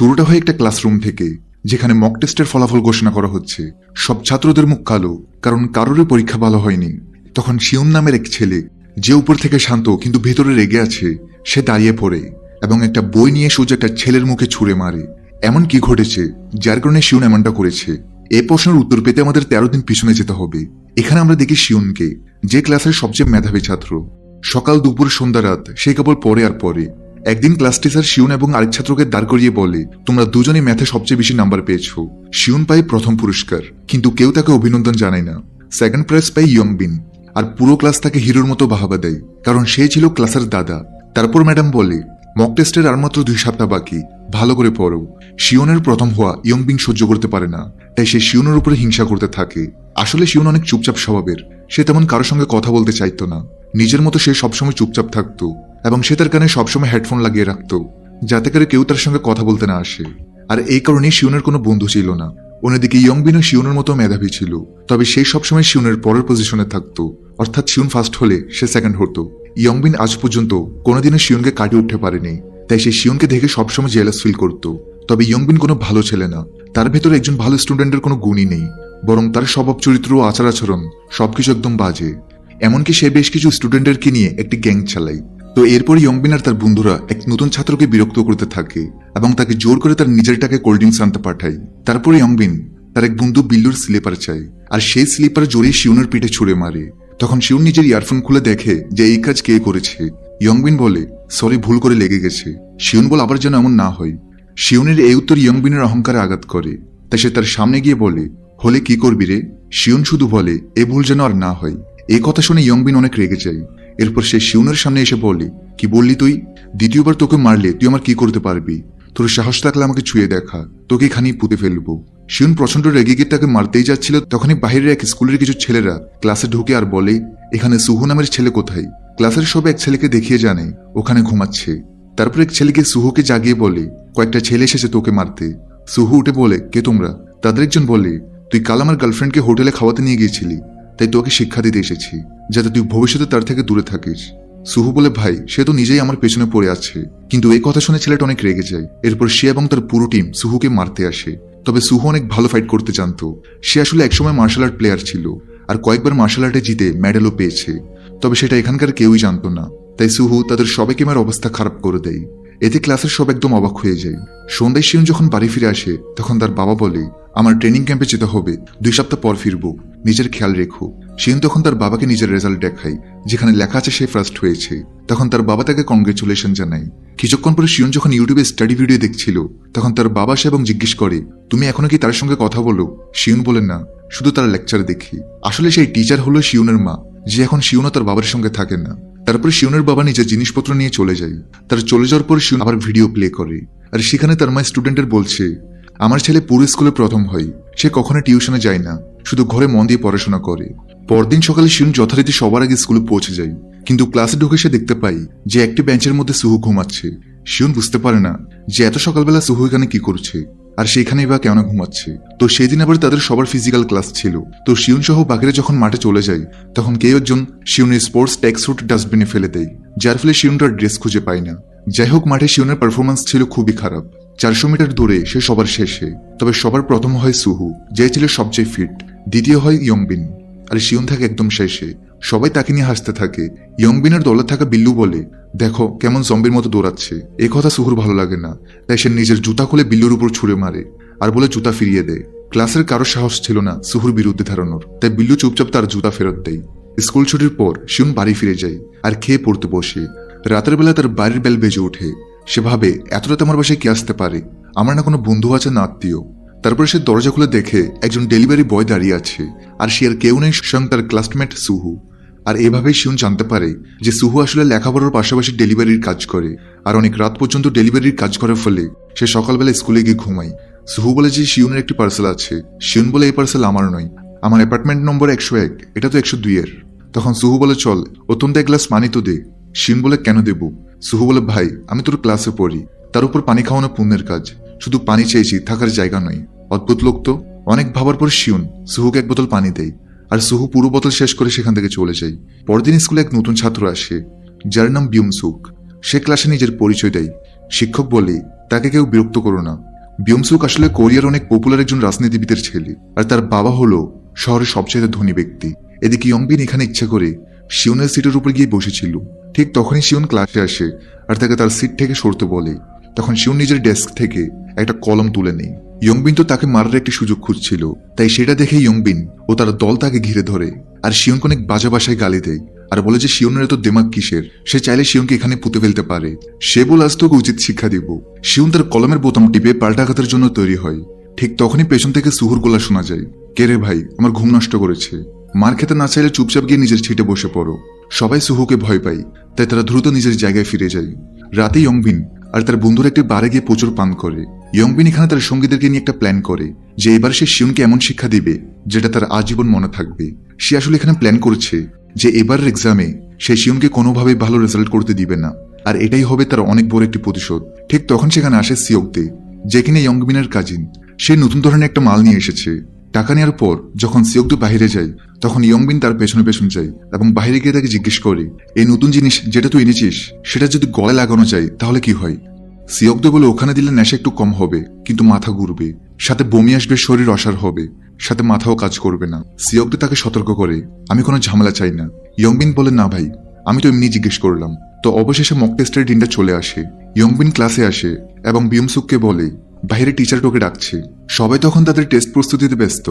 শুরুটা হয় একটা ক্লাসরুম থেকে, যেখানে মক টেস্টের ফলাফল ঘোষণা করা হচ্ছে। সব ছাত্রদের মুখ কালো, কারণ কারোরই পরীক্ষা ভালো হয়নি। তখন শিউন নামের এক ছেলে, যে উপর থেকে শান্ত কিন্তু ভেতরে রেগে আছে, সে দাঁড়িয়ে পড়ে এবং একটা বই নিয়ে সোজা একটা ছেলের মুখে ছুঁড়ে মারে। এমন কি ঘটেছে যার কারণে শিউন এমনটা করেছে? এই প্রশ্নের উত্তর পেতে আমাদের 13 দিন পিছনে যেতে হবে। এখানে আমরা দেখি শিউনকে, যে ক্লাসের সবচেয়ে মেধাবী ছাত্র। সকাল দুপুর সন্ধ্যা রাত সে কেবল পড়ে আর পড়ে। একদিন ক্লাস টিচার শিউন এবং আরেক ছাত্রকে দাঁড় করিয়ে বলে, তোমরা দুজনেই ম্যাথে সবচেয়ে বেশি নাম্বার পেয়েছো। শিউন পায় প্রথম পুরস্কার, কিন্তু কেউ তাকে অভিনন্দন জানায় না। সেকেন্ড প্রাইজ পায় ইয়ংবিন, আর পুরো ক্লাস তাকে হিরোর মতো বাহাবা দেয়, কারণ সে ছিল ক্লাসের দাদা। তারপর ম্যাডাম বলে, মক টেস্টের আর মাত্র 2 সপ্তাহ বাকি, ভালো করে পড়ো। শিউনের প্রথম হওয়া ইয়ংবিন সহ্য করতে পারে না, তাই সে শিউনের উপরে হিংসা করতে থাকে। আসলে শিউন অনেক চুপচাপ স্বভাবের, সে তেমন কারোর সঙ্গে কথা বলতে চাইতো না। নিজের মতো সে সবসময় চুপচাপ থাকতো, এবং সে তার কানে সবসময় হেডফোন লাগিয়ে রাখতো, যাতে করে কেউ তার সঙ্গে কথা বলতে না আসে। আর এই কারণেই শিউনের কোনো বন্ধু ছিল না। অন্যদিকে ইয়ংবিনও শিউনের মতো মেধাবী ছিল, তবে সে সবসময় শিউনের পরের পজিশনে থাকতো, অর্থাৎ শিউন ফার্স্ট হলে সে সেকেন্ড হতো। ইয়ংবিন আজ পর্যন্ত কোনোদিনও শিউনকে কাটিয়ে উঠতে পারেনি, তাই সে শিউনকে দেখে সবসময় জেলাস ফিল করত। তবে ইয়ংবিন কোনো ভালো ছেলে না, তার ভেতরে একজন ভালো স্টুডেন্টের কোনো গুণই নেই, বরং তার স্বভাব চরিত্র ও আচার আচরণ সবকিছু একদম বাজে। এমনকি সে বেশ কিছু স্টুডেন্টদেরকে নিয়ে একটি গ্যাং চালায়। তো এরপর ইয়ংবিন আর তার বন্ধুরা এক নতুন ছাত্রকে বিরক্ত করতে থাকে এবং তাকে জোর করে তার নিজের টাকে কোল্ড ড্রিঙ্কস আনতে পাঠায়। তারপর ইয়ংবিন তার এক বন্ধু বিল্লুর স্লিপার চায়, আর সেই স্লিপার জোরে শিউনের পিঠে ছুঁড়ে মারে। তখন শিউন নিজের ইয়ারফোন খুলে দেখে যে এই কাজ কে করেছে। ইয়ংবিন বলে, সরি, ভুল করে লেগে গেছে। শিউন বলে, আবার যেন এমন না হয়। শিউনের এই উত্তর ইয়ংবিনের অহংকারে আঘাত করে, তাই সে তার সামনে গিয়ে বলে, হলে কি করবি রে? শিউন শুধু বলে, এ ভুল যেন আর না হয়। এই কথা শুনে ইয়ংবিন অনেক রেগে যায়। এরপর সে শিউনের সামনে এসে বলে, কি বললি তুই? দ্বিতীয়বার তোকে মারলে তুই আমার কি করতে পারবি? তোর সাহস থাকলে আমাকে ছুঁয়ে দেখা, তোকে এখানেই পুঁতে ফেলবো। শিউন প্রচন্ড রেগে গিয়ে তাকে মারতেই যাচ্ছিল, তখনই বাহিরের এক স্কুলের কিছু ছেলেরা ক্লাসে ঢুকে আর বলে, এখানে সুহু নামের ছেলে কোথায়? ক্লাসের সব এক ছেলেকে দেখিয়ে জানে ওখানে ঘুমাচ্ছে। তারপর এক ছেলেকে সুহুকে জাগিয়ে বলে, কয়েকটা ছেলে এসেছে তোকে মারতে। সুহু উঠে বলে, কে তোমরা? তাদের একজন বলে, তুই কাল আমার গার্লফ্রেন্ডকে হোটেলে খাওয়াতে নিয়ে গিয়েছিলি, তাই তোকে শিক্ষা দিতে এসেছি, যাতে তুই ভবিষ্যতে তার থেকে দূরে থাকিস। সুহু বলে, ভাই, সে তো নিজেই আমার পেছনে পড়ে আছে। কিন্তু এই কথা শুনে ছেলেটা অনেক রেগে যায়। এরপর সে এবং তার পুরো টিম সুহুকে মারতে আসে। তবে সুহু অনেক ভালো ফাইট করতে জানতো। সে আসলে একসময় মার্শাল আর্ট প্লেয়ার ছিল, আর কয়েকবার মার্শাল আর্টে জিতে মেডেলও পেয়েছে। তবে সেটা এখানকার কেউই জানতো না, তাই সুহু তাদের সবাইকে মার অবস্থা খারাপ করে দেয়। এতে ক্লাসের সব একদম অবাক হয়ে যায়। সন্ধ্যায় শিউন যখন বাড়ি ফিরে আসে, তখন তার বাবা বলে, আমার ট্রেনিং ক্যাম্পে যেতে হবে, 2 সপ্তাহ পর ফিরবো, নিজের খেয়াল রেখো। শিউন তখন তার বাবাকে নিজের রেজাল্ট দেখায়, যেখানে লেখা আছে সে ফার্স্ট হয়েছে। তখন তার বাবা তাকে কংগ্রেচুলেশন জানায়। কিছুক্ষণ পরে শিউন যখন ইউটিউবে স্টাডি ভিডিও দেখছিল, তখন তার বাবা আসে এবং জিজ্ঞেস করে, তুমি এখনো কি তার সঙ্গে কথা বলো? শিউন বলে, না, শুধু তার লেকচার দেখি। আসলে সেই টিচার হলো শিউনের মা, যে এখন শিউনও তার বাবার সঙ্গে থাকে না। তারপরে শিউনের বাবা নিজের জিনিসপত্র নিয়ে চলে যায়। তার চলে যাওয়ার পর শিউন আবার ভিডিও প্লে করে, আর সেখানে তার মা স্টুডেন্টের বলছে, আমার ছেলে পুরো স্কুলে প্রথম হয়, সে কখনো টিউশনে যায় না, শুধু ঘরে মন দিয়ে পড়াশোনা করে। পরদিন সকালে শিউন যথারীতি সবার আগে স্কুলে পৌঁছে যায়, কিন্তু ক্লাসে ঢুকে সে দেখতে পায় যে একটি বেঞ্চের মধ্যে সুহু ঘুমাচ্ছে। শিউন বুঝতে পারে না যে এত সকালবেলা সুহু এখানে কি করছে, আর সেখানেই বা কেন ঘুমাচ্ছে। তো সেদিন আবার তাদের সবার ফিজিক্যাল ক্লাস ছিল। তো শিউন সহ বাকিরা যখন মাঠে চলে যায়, তখন কেউ একজন শিউনের স্পোর্টস ট্যাক স্যুট ডাস্টবিনে ফেলে দেয়, যার ফলে শিউন তার ড্রেস খুঁজে পায় না। যাই হোক, মাঠে শিউনের পারফরমেন্স ছিল খুবই খারাপ। 400 মিটার দূরে সে সবার শেষে। তবে সবার প্রথম হয় সুহু, যে ছিল সবচেয়ে ফিট। দ্বিতীয় হয় ইয়ংবিন, আর শিউন থাকে একদম শেষে। সবাই তাকে নিয়ে হাসতে থাকে। ইয়ংবিনের দলে থাকা বিল্লু বলে, দেখো কেমন জম্বির মতো দৌড়াচ্ছে। এই কথা সুহুর ভালো লাগে না, তাই সে নিজের জুতা খুলে বিল্লুর উপর ছুঁড়ে মারে, আর বলে জুতা ফিরিয়ে দেয়। ক্লাসের কারো সাহস ছিল না সুহুর বিরুদ্ধে ধারণার, তাই বিল্লু চুপচাপ তার জুতা ফেরত দেয়। স্কুল ছুটির পর শিউন বাড়ি ফিরে যায় আর খেয়ে পড়তে বসে। রাতের বেলা তার বাড়ির বেল বেজে ওঠে। সে ভাবে, এত রাতে আমার বাসায় কে আসতে পারে? আমার না কোনো বন্ধু আছে, না আত্মীয়। তারপরে সে দরজা খুলে দেখে একজন ডেলিভারি বয় দাঁড়িয়ে আছে, আর সে আর কেউ নেই, স্বয়ং তার ক্লাসমেট সুহু। আর এভাবেই শিউন জানতে পারে যে সুহু আসলে লেখাপড়ার পাশাপাশি ডেলিভারির কাজ করে, আর অনেক রাত পর্যন্ত ডেলিভারির কাজ করার ফলে সে সকালবেলা স্কুলে গিয়ে ঘুমায়। সুহু বলে যে শিউনের একটি পার্সেল আছে। শিউন বলে, এই পার্সেল আমার নয়, আমার অ্যাপার্টমেন্ট নম্বর 101, এটা তো 102-এর। তখন সুহু বলে, চল অত্যন্ত এক গ্লাস পানি তো দে। শিউন বলে, কেন দেব? সুহু বলে, ভাই, আমি তোর ক্লাসে পড়ি, তার উপর পানি খাওয়ানো পুণ্যের কাজ, শুধু পানি চেয়েছি, থাকার জায়গা নয়। অদ্ভুত লোক তো। অনেক ভাবার পর শিউন সুহুকে এক বোতল পানি দেয়, আর সুহু পুরো বোতল শেষ করে সেখান থেকে চলে যায়। পরদিন স্কুলে এক নতুন ছাত্র আসে, যার নাম বিউমসুক। সে ক্লাসে নিজের পরিচয় দেয়। শিক্ষক বলে, তাকে কেউ বিরক্ত করো না, বিয়মসুক আসলে কোরিয়ার অনেক পপুলার একজন রাজনীতিবিদের ছেলে, আর তার বাবা হলো শহরের সবচেয়ে ধনী ব্যক্তি। এদিকে ইয়ংবিন এখানে ইচ্ছা করে শিওনের সিটের উপর গিয়ে বসেছিল। ঠিক তখনই শিওন ক্লাসে আসে আর তাকে তার সিট থেকে সরতে বলে। তখন শিওন নিজের ডেস্ক থেকে একটা কলম তুলে নেয়। ইয়ংবিন তো তাকে মারার একটি সুযোগ খুঁজছিল, তাই সেটা দেখে ইয়ংবিন ও তার দল তাকে ঘিরে ধরে আর শিওনকে অনেক বাজে ভাষায় গালি দেয় আর বলে যে শিওনের এত দেমাগ কিসের, সে চাইলে শিওনকে এখানে পুঁতে ফেলতে পারে। সে বলে আজ তোকে উচিত শিক্ষা দিব। শিওন তার কলমের বোতাম টিপে পাল্টাঘাতের জন্য তৈরি হয়। ঠিক তখনই পেছন থেকে সুহুর গলা শোনা যায়, কে রে ভাই, আমার ঘুম নষ্ট করেছে। মার খেতে না চাইলে চুপচাপ গিয়ে নিজের ছিটে বসে পড়ো। সবাই সুহুকে ভয় পায়, তাই তারা দ্রুত নিজের জায়গায় ফিরে যায়। রাতে ইয়ংবিন আর তার বন্ধুরা একটি বারে গিয়ে প্রচুর পান করে। ইয়ংবিন এখানে তার সঙ্গীদেরকে নিয়ে একটা প্ল্যান করে যে এবার সে শিওনকে এমন শিক্ষা দিবে যেটা তার আজীবন মনে থাকবে। সে আসলে এখানে প্ল্যান করছে যে এবারের এক্সামে সে শিওনকে কোনোভাবেই ভালো রেজাল্ট করতে দিবে না, আর এটাই হবে তার অনেক বড় একটি প্রতিশোধ। ঠিক তখন সেখানে আসে সিওকদে, যে কিনা ইয়ংবিনের কাজিন। সে নতুন ধরনের একটা মাল নিয়ে এসেছে। টাকা নেওয়ার পর যখন সিওকদে বাইরে যায়, তখন ইয়ংবিন তার পেছনে পেছন যায় এবং বাইরে গিয়ে তাকে জিজ্ঞেস করে, এই নতুন জিনিস যেটা তুই এনেছিস সেটা যদি গলায় লাগানো যায় তাহলে কি হয়? সিওকদে বলে, ওখানে দিলে নেশা একটু কম হবে, কিন্তু মাথা ঘুরবে, সাথে বমি আসবে, শরীর অসাড় হবে, সাথে মাথাও কাজ করবে না। সিওকদে তাকে সতর্ক করে, আমি কোনো ঝামেলা চাই না। ইয়ংবিন বলে, না ভাই, আমি তো এমনি জিজ্ঞেস করলাম। তো অবশেষে মক টেস্টের দিনটা চলে আসে। ইয়ংবিন ক্লাসে আসে এবং বিয়মসুককে বলে বাইরে টিচার তোকে ডাকছে। সবাই তখন তাদের টেস্ট প্রস্তুতিতে ব্যস্ত।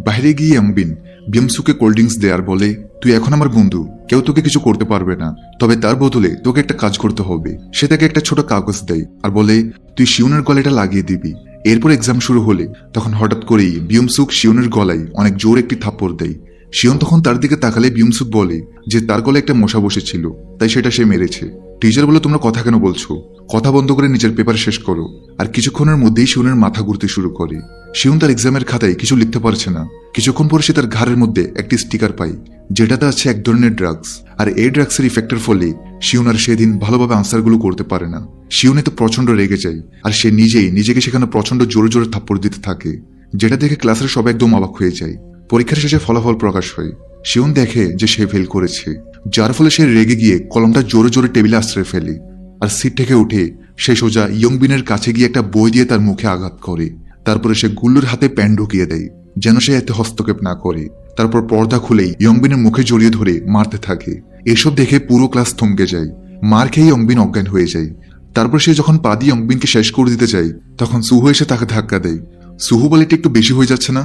বাইরে গিয়ে ইয়ংবিন বিয়মসুককে কোল্ড ড্রিঙ্কস দেয় আর বলে, তুই এখন আমার বন্ধু, কেউ তোকে কিছু করতে পারবে না, তবে তার বদলে তোকে একটা কাজ করতে হবে। সে তাকে একটা ছোট কাগজ দেয় আর বলে, তুই শিওনের গলাটা লাগিয়ে দিবি। এরপর এক্সাম শুরু হলে তখন হঠাৎ করেই বিয়মসুক শিওনের গলায় অনেক জোর একটি থাপ্পড় দেয়। শিওন তখন তার দিকে তাকালে বিয়মসুক বলে যে তার গলায় একটা মশা বসেছিল, তাই সেটা সে মেরেছে। টিচার বলে, তোমরা কথা কেন বলছো? কথা বন্ধ করে নিজের পেপার শেষ করো। আর কিছুক্ষণের মধ্যেই শিওনের মাথা ঘুরতে শুরু করে। শিওন তার এক্সামের খাতায় কিছু লিখতে পারছে না। কিছুক্ষণ পরে সে তার ঘাড়ের মধ্যে একটি স্টিকার পায়, যেটাতে আছে এক ধরনের ড্রাগস। আর এই ড্রাগসের ইফেক্টের ফলে শিওন আর সেদিন ভালোভাবে আনসারগুলো করতে পারে না। শিওনে তো প্রচন্ড রেগে যায় আর সে নিজেই নিজেকে সেখানে প্রচন্ড জোরে জোরে থাপ্পড় দিতে থাকে, যেটা দেখে ক্লাসের সবাই একদম অবাক হয়ে যায়। পরীক্ষার শেষে ফলাফল প্রকাশ হয়। শিওন দেখে যে সে ফেল করেছে, যার ফলে সে রেগে গিয়ে কলমটা জোরে জোরে টেবিলে আশ্রয় ফেলে আর সিট থেকে উঠে সে সোজা ইয়ংবিনের কাছে গিয়ে একটা বই দিয়ে তার মুখে আঘাত করে। তারপরে সে গুল্লুর হাতে প্যান ঢুকিয়ে দেয় যেন সে এতে হস্তক্ষেপ না করে। তারপর পর্দা খুলেই ইয়ংবিনের মুখে জড়িয়ে ধরে মারতে থাকে। এসব দেখে পুরো ক্লাস থমকে যায়। মার খেয়ে ইয়ংবিন অজ্ঞান হয়ে যায়। তারপর সে যখন পা দিয়ে ইয়ংবিনকে শেষ করে দিতে চায়, তখন সুহু এসে তাকে ধাক্কা দেয়। সুহু বলে, এটা একটু বেশি হয়ে যাচ্ছে না?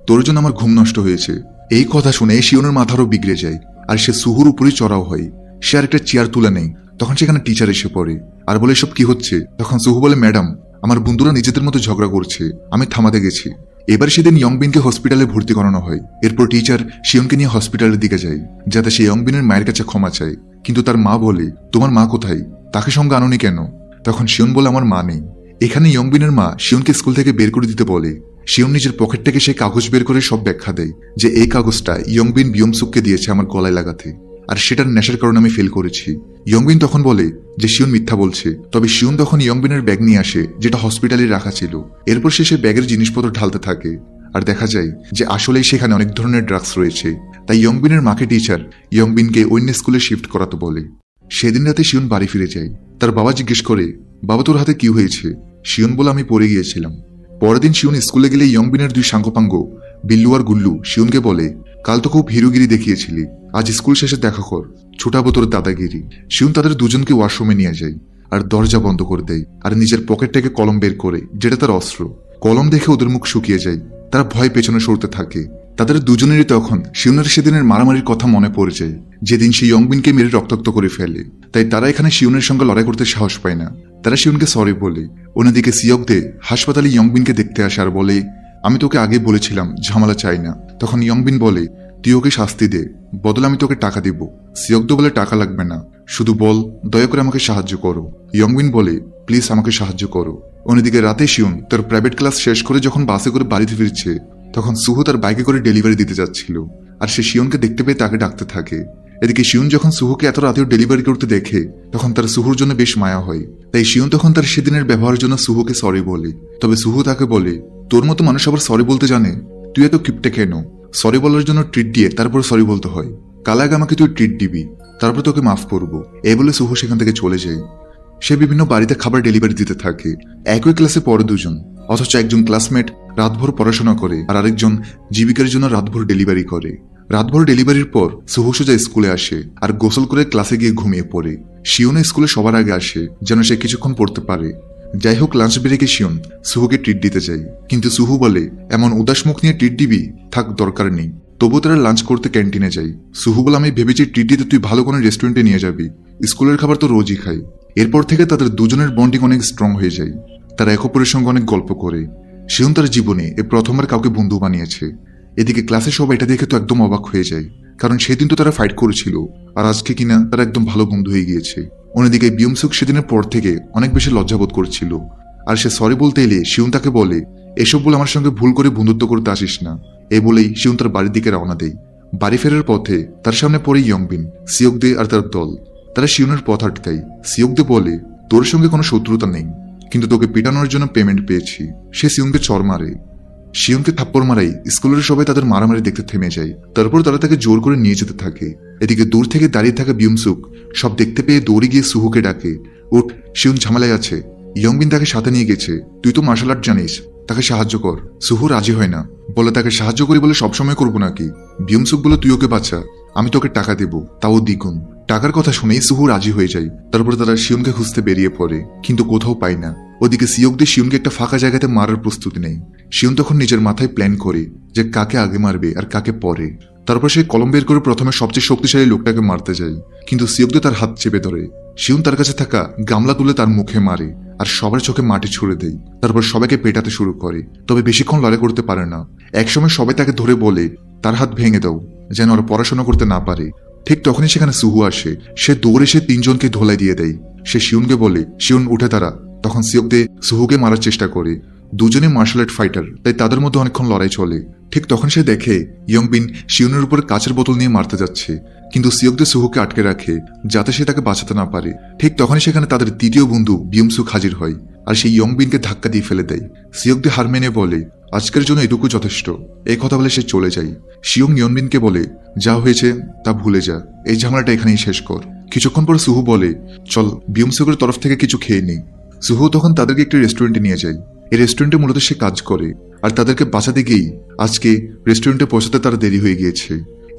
তোর জন্য আমার ঘুম নষ্ট হয়েছে। এই কথা শুনে শিওনের মাথারও বিগড়ে যায় আর সে সুহুর উপরেই চড়াও হয়। সে আর একটা চেয়ার তুলে নেয়। তখন সেখানে টিচার এসে পড়ে আর বলে, এসব কি হচ্ছে? তখন সুহু বলে, ম্যাডাম, আমার বন্ধুরা নিজেদের মতো ঝগড়া করছে, আমি থামাতে গেছি। এবার সেদিন ইয়ংবিনকে হসপিটালে ভর্তি করানো হয়। এরপর টিচার শিওনকে নিয়ে হসপিটালের দিকে যায় যাতে সে ইয়ংবিনের মায়ের কাছে ক্ষমা চায়। কিন্তু তার মা বলে, তোমার মা কোথায়? তাকে সঙ্গে আনোনি কেন? তখন শিওন বলে, আমার মা নেই। এখানে ইয়ংবিনের মা শিওনকে স্কুল থেকে বের করে দিতে বলে। শিওন নিজের পকেট থেকে সেই কাগজ বের করে সব ব্যাখ্যা দেয় যে এই কাগজটা ইয়ংবিন বিয়মসুককে দিয়েছে আমার গলায় লাগাতে, আর সেটার নেশার কারণে আমি ফেল করেছি। ইয়ংবিন তখন বলে যে শিওন মিথ্যা বলছে। তবে শিওন তখন ইয়ংবিনের ব্যাগ নিয়ে আসে যেটা হসপিটালে রাখা ছিল। এরপর সে ব্যাগের জিনিসপত্র ঢালতে থাকে আর দেখা যায় যে আসলেই সেখানে অনেক ধরনের ড্রাগস রয়েছে। তাই ইয়ংবিনের মাকে টিচার ইয়ংবিনকে অন্য স্কুলে শিফট করাতে বলে। সেদিন রাতে শিওন বাড়ি ফিরে যায়। তার বাবা জিজ্ঞেস করে, বাবা তোর হাতে কি হয়েছে? শিওন বলে, আমি পড়ে গিয়েছিলাম। পরের দিন শিওন স্কুলে গেলে ইয়ংবিনের দুই সাঙ্গপাঙ্গ বিল্লু আর গুল্লু শিওনকে বলে, কাল তো খুব হিরোগিরি দেখিয়েছিলি, আজ স্কুল শেষে দেখা কর, ছুটাবো তোর দাদাগিরি। শিওন তাদের দুজনকে ওয়াশরুমে নিয়ে যায় আর দরজা বন্ধ করে দেয় আর নিজের পকেট থেকে কলম বের করে, যেটা তার অস্ত্র। কলম দেখে ওদের মুখ শুকিয়ে যায়। তারা ভয় পেছনে সরতে থাকে। তাদের দুজনেরই তখন শিওনের সেদিনের মারামারির কথা মনে পড়ে যায়, যেদিন সে ইয়ংবিনকে মেরে রক্তাক্ত করে ফেলে। তাই তারা এখানে শিওনের সঙ্গে লড়াই করতে সাহস পায় না। তারা শিওনকে সরি বলে। অন্যদিকে সিওকদে হাসপাতালে ইয়ংবিনকে দেখতে আসে আর বলে, আমি তোকে আগে বলেছিলাম ঝামেলা চাই না। তখন ইয়ংবিন বলে, তুই ওকে শাস্তি দে, বদলে আমি তোকে টাকা দিব। সিওকদে বলে, টাকা লাগবে না, শুধু বল দয়া করে আমাকে সাহায্য করো। ইয়ংবিন বলে, প্লিজ আমাকে সাহায্য করো। অন্যদিকে রাতে শিওন তার প্রাইভেট ক্লাস শেষ করে যখন বাসে করে বাড়িতে ফিরছে, তখন সুহু তার বাইকে করে ডেলিভারি দিতে যাচ্ছিল আর সে শিওনকে দেখতে পেয়ে তাকে ডাকতে থাকে। এদিকে শিওন যখন সুহুকে এত রাতেও ডেলিভারি করতে দেখে, তখন তার সুহুর জন্য বেশ মায়া হয়। তাই শিওন তখন তার সেদিনের ব্যবহারের জন্য সুহুকে সরি বলে। তবে সুহু তাকে বলে, তোর মতো মানুষ আবার সরি বলতে জানে? তুই এত কিপটে কেন? সরি বলার জন্য ট্রিট দিয়ে তারপর সরি বলতে হয়। কাল আগে আমাকে তুই ট্রিট দিবি, তারপর তোকে মাফ করবো। এই বলে সুহু সেখান থেকে চলে যায়। সে বিভিন্ন বাড়িতে খাবার ডেলিভারি দিতে থাকে। একই ক্লাসে পড়ে দুজন। অথচ একজন ক্লাসমেট রাতভর পড়াশোনা করে আর আরেকজন জীবিকার জন্য রাতভর ডেলিভারি করে। রাতভর ডেলিভারির পর সুহু সোজা স্কুলে আসে আর গোসল করে ক্লাসে গিয়ে ঘুমিয়ে পড়ে। শিওনও স্কুলে সবার আগে আসে যেন সে কিছুক্ষণ পড়তে পারে। যাই হোক, লাঞ্চ ব্রেকে শিওন সুহুকে ট্রিট দিতে চাই, কিন্তু সুহু বলে এমন উদাস মুখ নিয়ে ট্রিট দিবি, থাক দরকার নেই। তবুও তারা লাঞ্চ করতে ক্যান্টিনে যাই। সুহু বলে আমি ভেবেছি ট্রিট দিতে তুই ভালো কোনো রেস্টুরেন্টে নিয়ে যাবি, স্কুলের খাবার তো রোজই খাই। এরপর থেকে তাদের দুজনের বন্ডিং অনেক স্ট্রং হয়ে যায়। তারা এক অপরের সঙ্গে অনেক গল্প করে। শিওন তার জীবনে এ প্রথমবার কাউকে বন্ধু বানিয়েছে। এদিকে ক্লাসে সবাই এটা দেখে তো একদম অবাক হয়ে যায়, কারণ সেদিন তো তারা ফাইট করেছিল আর আজকে কিনা তারা একদম ভালো বন্ধু হয়ে গিয়েছে। অন্যদিকে বিয়মসুক সেদিনের পর থেকে অনেক বেশি লজ্জাবোধ করছিল, আর সে সরি বলতে এলে শিউন তাকে বলে এসব বলে আমার সঙ্গে ভুল করে বন্ধুত্ব করতে আসিস না। এই বলেই শিউন তার বাড়ির দিকে রওনা দেয়। বাড়ি ফেরার পথে তার সামনে পড়ে ইয়ংবিন, সিওকদে আর তার দল। তারা শিউনের পথ আটকায়। সিওকদে বলে তোর সঙ্গে কোনো শত্রুতা নেই, কিন্তু তোকে পিটানোর জন্য পেমেন্ট পেয়েছি। সে শিউনকে চড় মারে। শিউনকে থাপ্পড় মারাই স্কুলের সবাই তাদের মারামারি দেখতে থেমে যায়। তারপর তারা তাকে জোর করে নিয়ে যেতে থাকে। এদিকে দূর থেকে দাঁড়িয়ে থাকা বিয়মসুক সব দেখতে পেয়ে দৌড়ে গিয়ে সুহুকে ডাকে, উঠ, শিউন ঝামেলায় আছে। ইয়ংবিন তাকে সাথে নিয়ে গেছে, তুই তো মার্শাল আর্ট জানিস, তাকে সাহায্য কর। সুহু রাজি হয় না, বলে তাকে সাহায্য করি বলে সবসময় করবো নাকি। বিয়মসুক বলে তুই ওকে বাঁচা, আমি তোকে টাকা দেব, তাও দ্বিগুণ। টাকার কথা শুনেই সুহু রাজি হয়ে যায়। তারপর তারা শিউনকে খুঁজতে বেরিয়ে পড়ে, কিন্তু কোথাও পায় না। ওদিকে সিওকদে শিউনকে একটা ফাঁকা জায়গাতে মারার প্রস্তুতি নেই। শিউন তখন নিজের মাথায় প্ল্যান করে যে কাকে আগে মারবে আর কাকে পরে। তারপর সে কলম বের করে প্রথমে সবচেয়ে শক্তিশালী লোকটাকে মারতে যায়, কিন্তু সিওকদে তার হাত চেপে ধরে। শিউন তার কাছে থাকা গামলা তুলে তার মুখে মারে আর সবার চোখে মাটি ছুড়ে দেয়। তারপর সবাইকে পেটাতে শুরু করে, তবে বেশিক্ষণ লড়াই করতে পারে না। একসময় সবাই তাকে ধরে বলে তার হাত ভেঙে দাও, যেন আর পড়াশোনা করতে না পারে। ঠিক তখনই সেখানে সুহু আসে। সে দৌড়ে সে তিনজনকে ধোলাই দিয়ে দেয়। সে শিউনকে বলে শিউন উঠে দাঁড়া। তখন সিওকদে সুহুকে মারার চেষ্টা করে। দুজনে মার্শাল আর্ট ফাইটার, তাই তাদের মধ্যে অনেকক্ষণ লড়াই চলে। ঠিক তখন সে দেখে ইয়ংবিন শিউনের উপর কাচের বোতল নিয়ে মারতে যাচ্ছে, কিন্তু সিওকদে সুহুকে আটকে রাখে যাতে সে তাকে বাঁচাতে না পারে। ঠিক তখনই সেখানে তাদের তৃতীয় বন্ধু বিয়মসুক হাজির হয় আর সেই ইয়ংবিনকে ধাক্কা দিয়ে ফেলে দেয়। সিওকদে হার মেনে বলে আজকের জন্য এটুকু যথেষ্ট। এই কথা বলে সে চলে যায়। শিয়ং ইয়ংবিনকে বলে যা হয়েছে তা ভুলে যা, এই ঝামেলাটা এখানেই শেষ কর। কিছুক্ষণ পর সুহু বলে চল বিয়মসুকের তরফ থেকে কিছু খেয়ে নেই। সুহু তখন তাদেরকে একটি রেস্টুরেন্টে নিয়ে যায়। এই রেস্টুরেন্টে মূলত সে কাজ করে, আর তাদেরকে বাঁচাতে গিয়েই আজকে রেস্টুরেন্টে পৌঁছাতে তারা দেরি হয়ে গিয়েছে।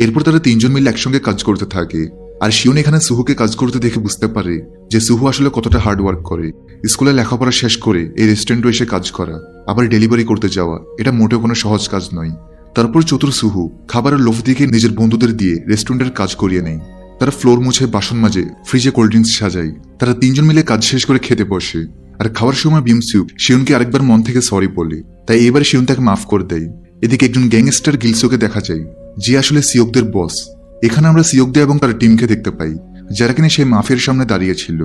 এরপর তারা তিনজন মিলে একসঙ্গে কাজ করতে থাকে। আর শিউন এখানে সুহুকে কাজ করতে দেখে বুঝতে পারে যে সুহু আসলে কতটা হার্ড ওয়ার্ক করে। স্কুলে লেখাপড়া শেষ করে এই রেস্টুরেন্টে এসে কাজ করা, আবার ডেলিভারি করতে যাওয়া, এটা মোটেও কোনো সহজ কাজ নয়। তারপর চতুর সুহু খাবারের লোভ দিকে নিজের বন্ধুদের দিয়ে রেস্টুরেন্টের কাজ করিয়ে নেয়। তারা ফ্লোর মুছে, বাসন মাজে, ফ্রিজে কোল্ড ড্রিঙ্কস সাজায়। তারা তিনজন মিলে কাজ শেষ করে খেতে বসে। আর খাওয়ার সময় বিয়মসুক শিউনকে আরেকবার মন থেকে সরি বলে, তাই এবার শিউন তাকে মাফ করে দেয়। এদিকে একজন গ্যাংস্টার গিলসোকে দেখা যায়, যে আসলে সিওকদের বস। এখানে আমরা সিওকদে এবং তার টিমকে দেখতে পাই, যারা কিনা সেই মাফিয়ার সামনে দাঁড়িয়েছিল।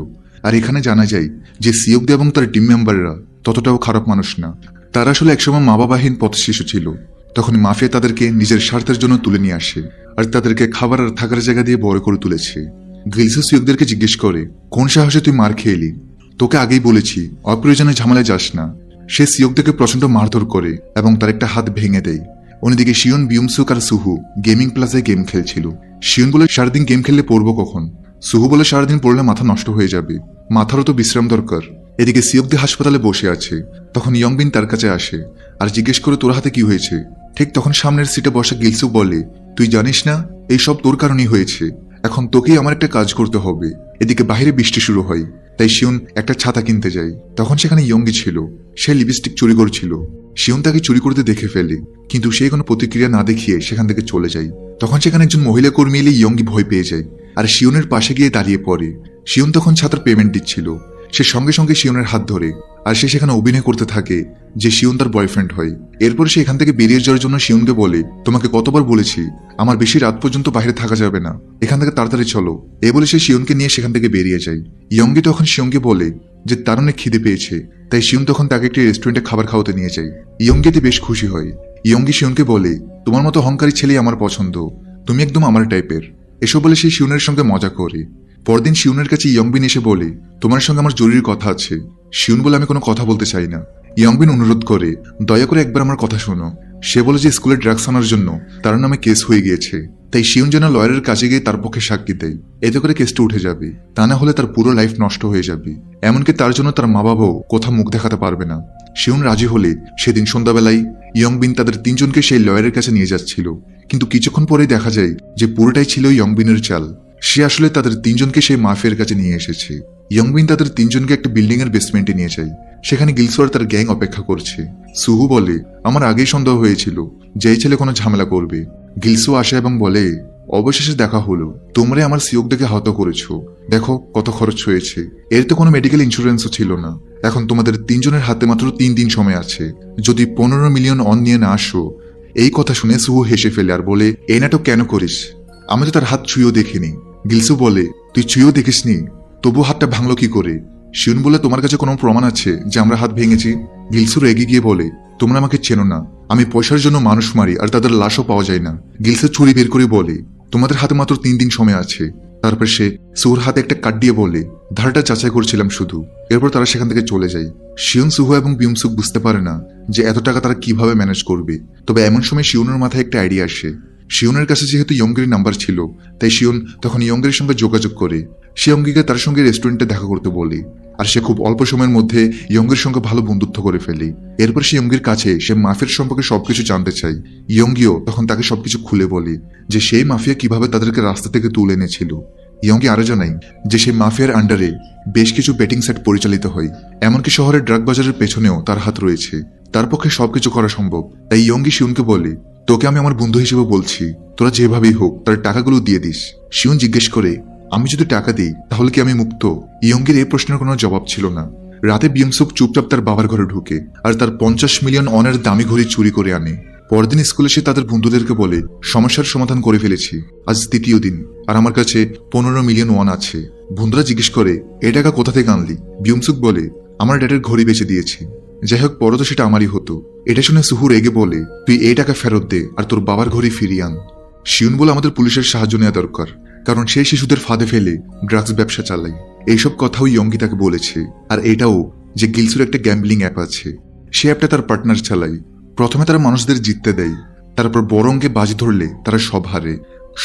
আর এখানে জানা যায় যে সিওকদে এবং তার টিম মেম্বাররা ততটাও খারাপ মানুষ না। তারা আসলে একসময় মা বাবাহীন পথ শিশু ছিল। তখন মাফিয়া তাদেরকে নিজের স্বার্থের জন্য তুলে নিয়ে আসে, আর তাদেরকে খাবার আর থাকার জায়গা দিয়ে বড় করে তুলেছে। গিলসো সিওকদেরকে জিজ্ঞেস করে কোন সাহসে তুই মার খেয়ে এলি? তোকে আগেই বলেছি অপ্রয়োজনে ঝামেলায় যাস না। সে সিওকদেরকে প্রচন্ড মারধর করে এবং তার একটা হাত ভেঙে দেয়। অন্যদিকে শিয়ন, বিয়মসুক আর সুহু গেমিং প্লাজায় গেম খেলছিল। শিয়ন বলে সারাদিন গেম খেললে পড়বো কখন? সুহু বলে সারাদিন পড়লে মাথা নষ্ট হয়ে যাবে, মাথারও তো বিশ্রাম দরকার। এদিকে সিওকদে হাসপাতালে বসে আছে। তখন ইয়ংবিন তার কাছে আসে আর জিজ্ঞেস করে তোর হাতে কি হয়েছে। ঠিক তখন সামনের সিটে বসা গিলসুক বলে তুই জানিস না এই সব তোর কারণেই হয়েছে, এখন তোকেই আমার একটা কাজ করতে হবে। এদিকে বাইরে বৃষ্টি শুরু হয়, তাই শিউন একটা ছাতা কিনতে যায়। তখন সেখানে ইয়ঙ্গি ছিল। সে লিপস্টিক চুরি করছিল। শিউন তাকে চুরি করতে দেখে ফেলে, কিন্তু সে কোনো প্রতিক্রিয়া না দেখিয়ে সেখান থেকে চলে যায়। তখন সেখানে একজন মহিলা কর্মী এলে ইয়ঙ্গি ভয় পেয়ে যায় আর শিউনের পাশে গিয়ে দাঁড়িয়ে পড়ে। শিউন তখন ছাতার পেমেন্ট দিচ্ছিল। সে সঙ্গে সঙ্গে শিউনের হাত ধরে, আর সে সেখানে অভিনয় করতে থাকে যে শিউন তার বয়ফ্রেন্ড হয়। এরপর সে এখান থেকে বেরিয়ে যাওয়ার জন্য শিউনকে বলে তোমাকে কতবার বলেছি আমার বেশি রাত পর্যন্ত বাইরে থাকা যাবে না, এখান থেকে তাড়াতাড়ি চলো। এ বলে সে শিউনকে নিয়ে সেখান থেকে বেরিয়ে যায়। ইয়ঙ্গি তখন শিউনকে বলে যে তার অনেক খিদে পেয়েছে, তাই শিউন তখন তাকে একটি রেস্টুরেন্টে খাবার খাওয়াতে নিয়ে যায়। ইয়ঙ্গিতে বেশ খুশি হয়। ইয়ঙ্গি শিউনকে বলে তোমার মতো অহংকারী ছেলেই আমার পছন্দ, তুমি একদম আমার টাইপের। এসব বলে সে শিউনের সঙ্গে মজা করে। পরদিন শিউনের কাছে ইয়ংবিন এসে বলে তোমার সঙ্গে আমার জরুরি কথা আছে। শিউন বলে আমি কোনো কথা বলতে চাই না। ইয়ংবিন অনুরোধ করে দয়া করে একবার আমার কথা শোনো। সে বলে যে স্কুলে ড্রাগস আনার জন্য তার নামে কেস হয়ে গিয়েছে, তাই শিউন যেন লয়ারের কাছে গিয়ে তার পক্ষে সাক্ষী দেয়, এতে করে কেসটা উঠে যাবে। তা না হলে তার পুরো লাইফ নষ্ট হয়ে যাবে। এমনকি তার জন্য তার মা বাবাও কোথাও মুখ দেখাতে পারবে না। শিউন রাজি হলে সেদিন সন্ধ্যাবেলায় ইয়ংবিন তাদের তিনজনকে সেই লয়ারের কাছে নিয়ে যাচ্ছিল, কিন্তু কিছুক্ষণ পরেই দেখা যায় যে পুরোটাই ছিল ইয়ংবিনের চাল। সে আসলে তাদের তিনজনকে সেই মাফিয়ার কাছে নিয়ে এসেছে। ইয়ংবিন তাদের তিনজনকে একটা বিল্ডিং এর বেসমেন্টে নিয়ে যায়। সেখানে গিলসু আর তার গ্যাং অপেক্ষা করছে। সুহু বলে, আমার আগেই সন্দেহ হয়েছিল যে এই ছেলে কোনো ঝামেলা করবে। গিলসু আসে এবং বলে, অবশেষে দেখা হলো, তোমরাই আমার সিওক দেখে আহত করেছো। দেখো কত খরচ হয়েছে। এর তো কোনো মেডিকেল ইন্স্যুরেন্সও ছিল না। এখন তোমাদের তিনজনের হাতে মাত্র 3 দিন সময় আছে। যদি 15 মিলিয়ন অন নিয়ে না আসো। এই কথা শুনে সুহু হেসে ফেলে আর বলে, এই নাটক কেন করিস? আমি তো তার হাত ছুঁয়েও দেখিনি। গিলসু বলে, তুই ছুঁয়েও দেখিসনি, তবু হাতটা ভাঙলো কি করে? শিউন বলে, তোমার কাছে কোনো প্রমাণ আছে যে আমরা হাত ভেঙেছি? গিলসু রেগে গিয়ে বলে, তোমরা আমাকে চেনো না। আমি পয়সার জন্য মানুষ মারি আর তাদের লাশও পাওয়া যায় না। গিলসু ছুরি বের করে বলে, তোমাদের হাতে মাত্র 3 দিন সময় আছে। তারপর সে সুহুর হাতে একটা কাট দিয়ে বলে, ধারটা যাচাই করছিলাম শুধু। এরপর তারা সেখান থেকে চলে যায়। শিউন, সুহু এবং বিউমসুক বুঝতে পারে না যে এত টাকা তারা কিভাবে ম্যানেজ করবে। তবে এমন সময় শিউনের মাথায় একটা আইডিয়া আসে। শিউনের কাছে যেহেতু ইয়ংগির নাম্বার ছিল, তাই শিউন তখন ইয়ংগির সঙ্গে যোগাযোগ করে সে ইয়ংগিকে তার সঙ্গে রেস্টুরেন্টে দেখা করতে বলে। আর সে খুব অল্প সময়ের মধ্যে ইয়ংগির সঙ্গে ভালো বন্ধুত্ব করে ফেলে। এরপর সে ইয়ংগির কাছে সে মাফিয়ার সম্পর্কে সবকিছু জানতে চায়। ইয়ংগিও তখন তাকে সবকিছু খুলে বলে যে সেই মাফিয়া কিভাবে তাদেরকে রাস্তা থেকে তুলে এনেছিল। ইয়ংগি আরো জানায় যে সেই মাফিয়ার আন্ডারে বেশ কিছু বেটিং সাইট পরিচালিত হয়। এমনকি শহরের ড্রাগ বাজারের পেছনেও তার হাত রয়েছে। তার পক্ষে সবকিছু করা সম্ভব। তাই ইয়ংগি শিউনকে বলে, তোকে আমি আমার বন্ধু হিসেবে বলছি, তোরা যেভাবেই হোক তার টাকাগুলো দিয়ে দিস। শিউন জিজ্ঞেস করে, আমি যদি টাকা দিই তাহলে কি আমি মুক্ত? ইয়ংগির এই প্রশ্নের কোনো জবাব ছিল না। রাতে বিয়ংসুক চুপচাপ তার বাবার ঘরে ঢুকে আর তার 50 মিলিয়ন অনের দামি ঘড়ি চুরি করে আনে। পরদিন স্কুলে সে তাদের বন্ধুদেরকে বলে, সমস্যার সমাধান করে ফেলেছি, আজ 3য় দিন আর আমার কাছে 15 মিলিয়ন ওয়ান আছে। বন্ধুরা জিজ্ঞেস করে, এই টাকা কোথা থেকে আনলি? বিয়ংসুক বলে, আমার ড্যাডের ঘড়ি বেচে দিয়েছি। যাই হোক, পরে তো সেটা আমারই হতো। এটা শুনে সুহু রেগে বলে, তুই এই টাকা ফেরত দে আর তোর বাবার ঘড়ি ফিরিয়ে আন। শিউন বলে, আমাদের পুলিশের সাহায্য নেওয়া দরকার, কারণ সেই শিশুদের ফাঁদে ফেলে ড্রাগস ব্যবসা চালায়। এইসব কথাও ইয়ংগি তাকে বলেছে। আর এটাও যে গিলসুর একটা গ্যাম্বলিং অ্যাপ আছে, সে অ্যাপটা তার পার্টনার চালায়। প্রথমে তারা মানুষদের জিততে দেয়, তারপর বড় অঙ্কে বাজি ধরলে তারা সব হারে।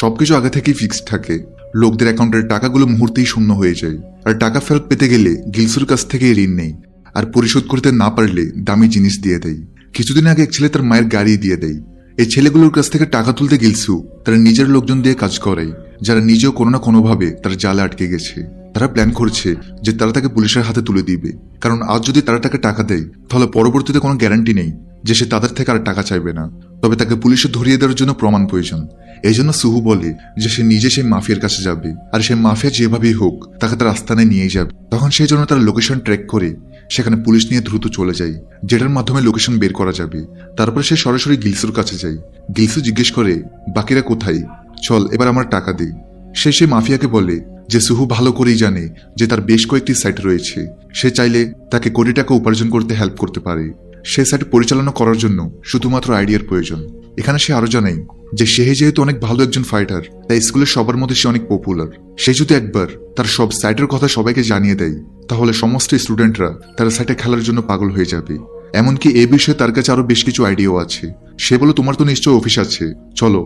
সবকিছু আগে থেকেই ফিক্সড থাকে। লোকদের অ্যাকাউন্টের টাকাগুলো মুহূর্তেই শূন্য হয়ে যায়। আর টাকা ফেরত পেতে গেলে গিলসুর কাছ থেকে ঋণ নেই, আর পরিশোধ করতে না পারলে দামি জিনিস দিয়ে দেয়। কিছুদিন আগে এক ছেলে তার মায়ের গাড়ি দিয়ে দেয়। এই ছেলেগুলোর কাছ থেকে টাকা তুলতে গিলসু তারা নিজের লোকজন দিয়ে কাজ করায়, যারা নিজেও কোনো না কোনোভাবে তার জালে আটকে গেছে। তারা প্ল্যান করছে যে তারা তাকে পুলিশের হাতে তুলে দিবে, কারণ আজ যদি তারা তাকে টাকা দেয় তাহলে পরবর্তীতে কোনো গ্যারান্টি নেই যে সে তাদের থেকে আর টাকা চাইবে না। তবে তাকে পুলিশে ধরিয়ে দেওয়ার জন্য প্রমাণ প্রয়োজন। এই জন্য সুহু বলে যে সে নিজে সেই মাফিয়ার কাছে যাবে, আর সেই মাফিয়া যেভাবেই হোক তাকে তার আস্তানায় নিয়ে যাবে। তখন সেই জন্য তার লোকেশন ট্র্যাক করে সেখানে পুলিশ নিয়ে দ্রুত চলে যায়, যেটার মাধ্যমে লোকেশন বের করা যাবে। তারপরে সে সরাসরি গিলসুর কাছে যায়। গিলসু জিজ্ঞেস করে, বাকিরা কোথায়? চল এবার আমার টাকা দিই। সে মাফিয়াকে বলে যে সুহু ভালো করেই জানে যে তার বেশ কয়েকটি সাইট রয়েছে। সে চাইলে তাকে কোটি টাকা উপার্জন করতে হেল্প করতে পারে। সে সাইট পরিচালনা করার জন্য শুধুমাত্র আইডিয়ার প্রয়োজন। এখানে সে আরো জানায় যে সে যেহেতু অনেক ভালো একজন ফাইটার, তাই স্কুলের সবার মধ্যে সে অনেক পপুলার। সে যদি একবার তার সব সাইটের কথা সবাইকে জানিয়ে দেয় তাহলে সমস্ত স্টুডেন্টরা তার সাইটে খেলার জন্য পাগল হয়ে যাবে। এমনকি এই বিষয়ে তার কাছে আরো বেশ কিছু আইডিয়াও আছে। সে বলে, তোমার তো নিশ্চয় অফিস আছে, চলো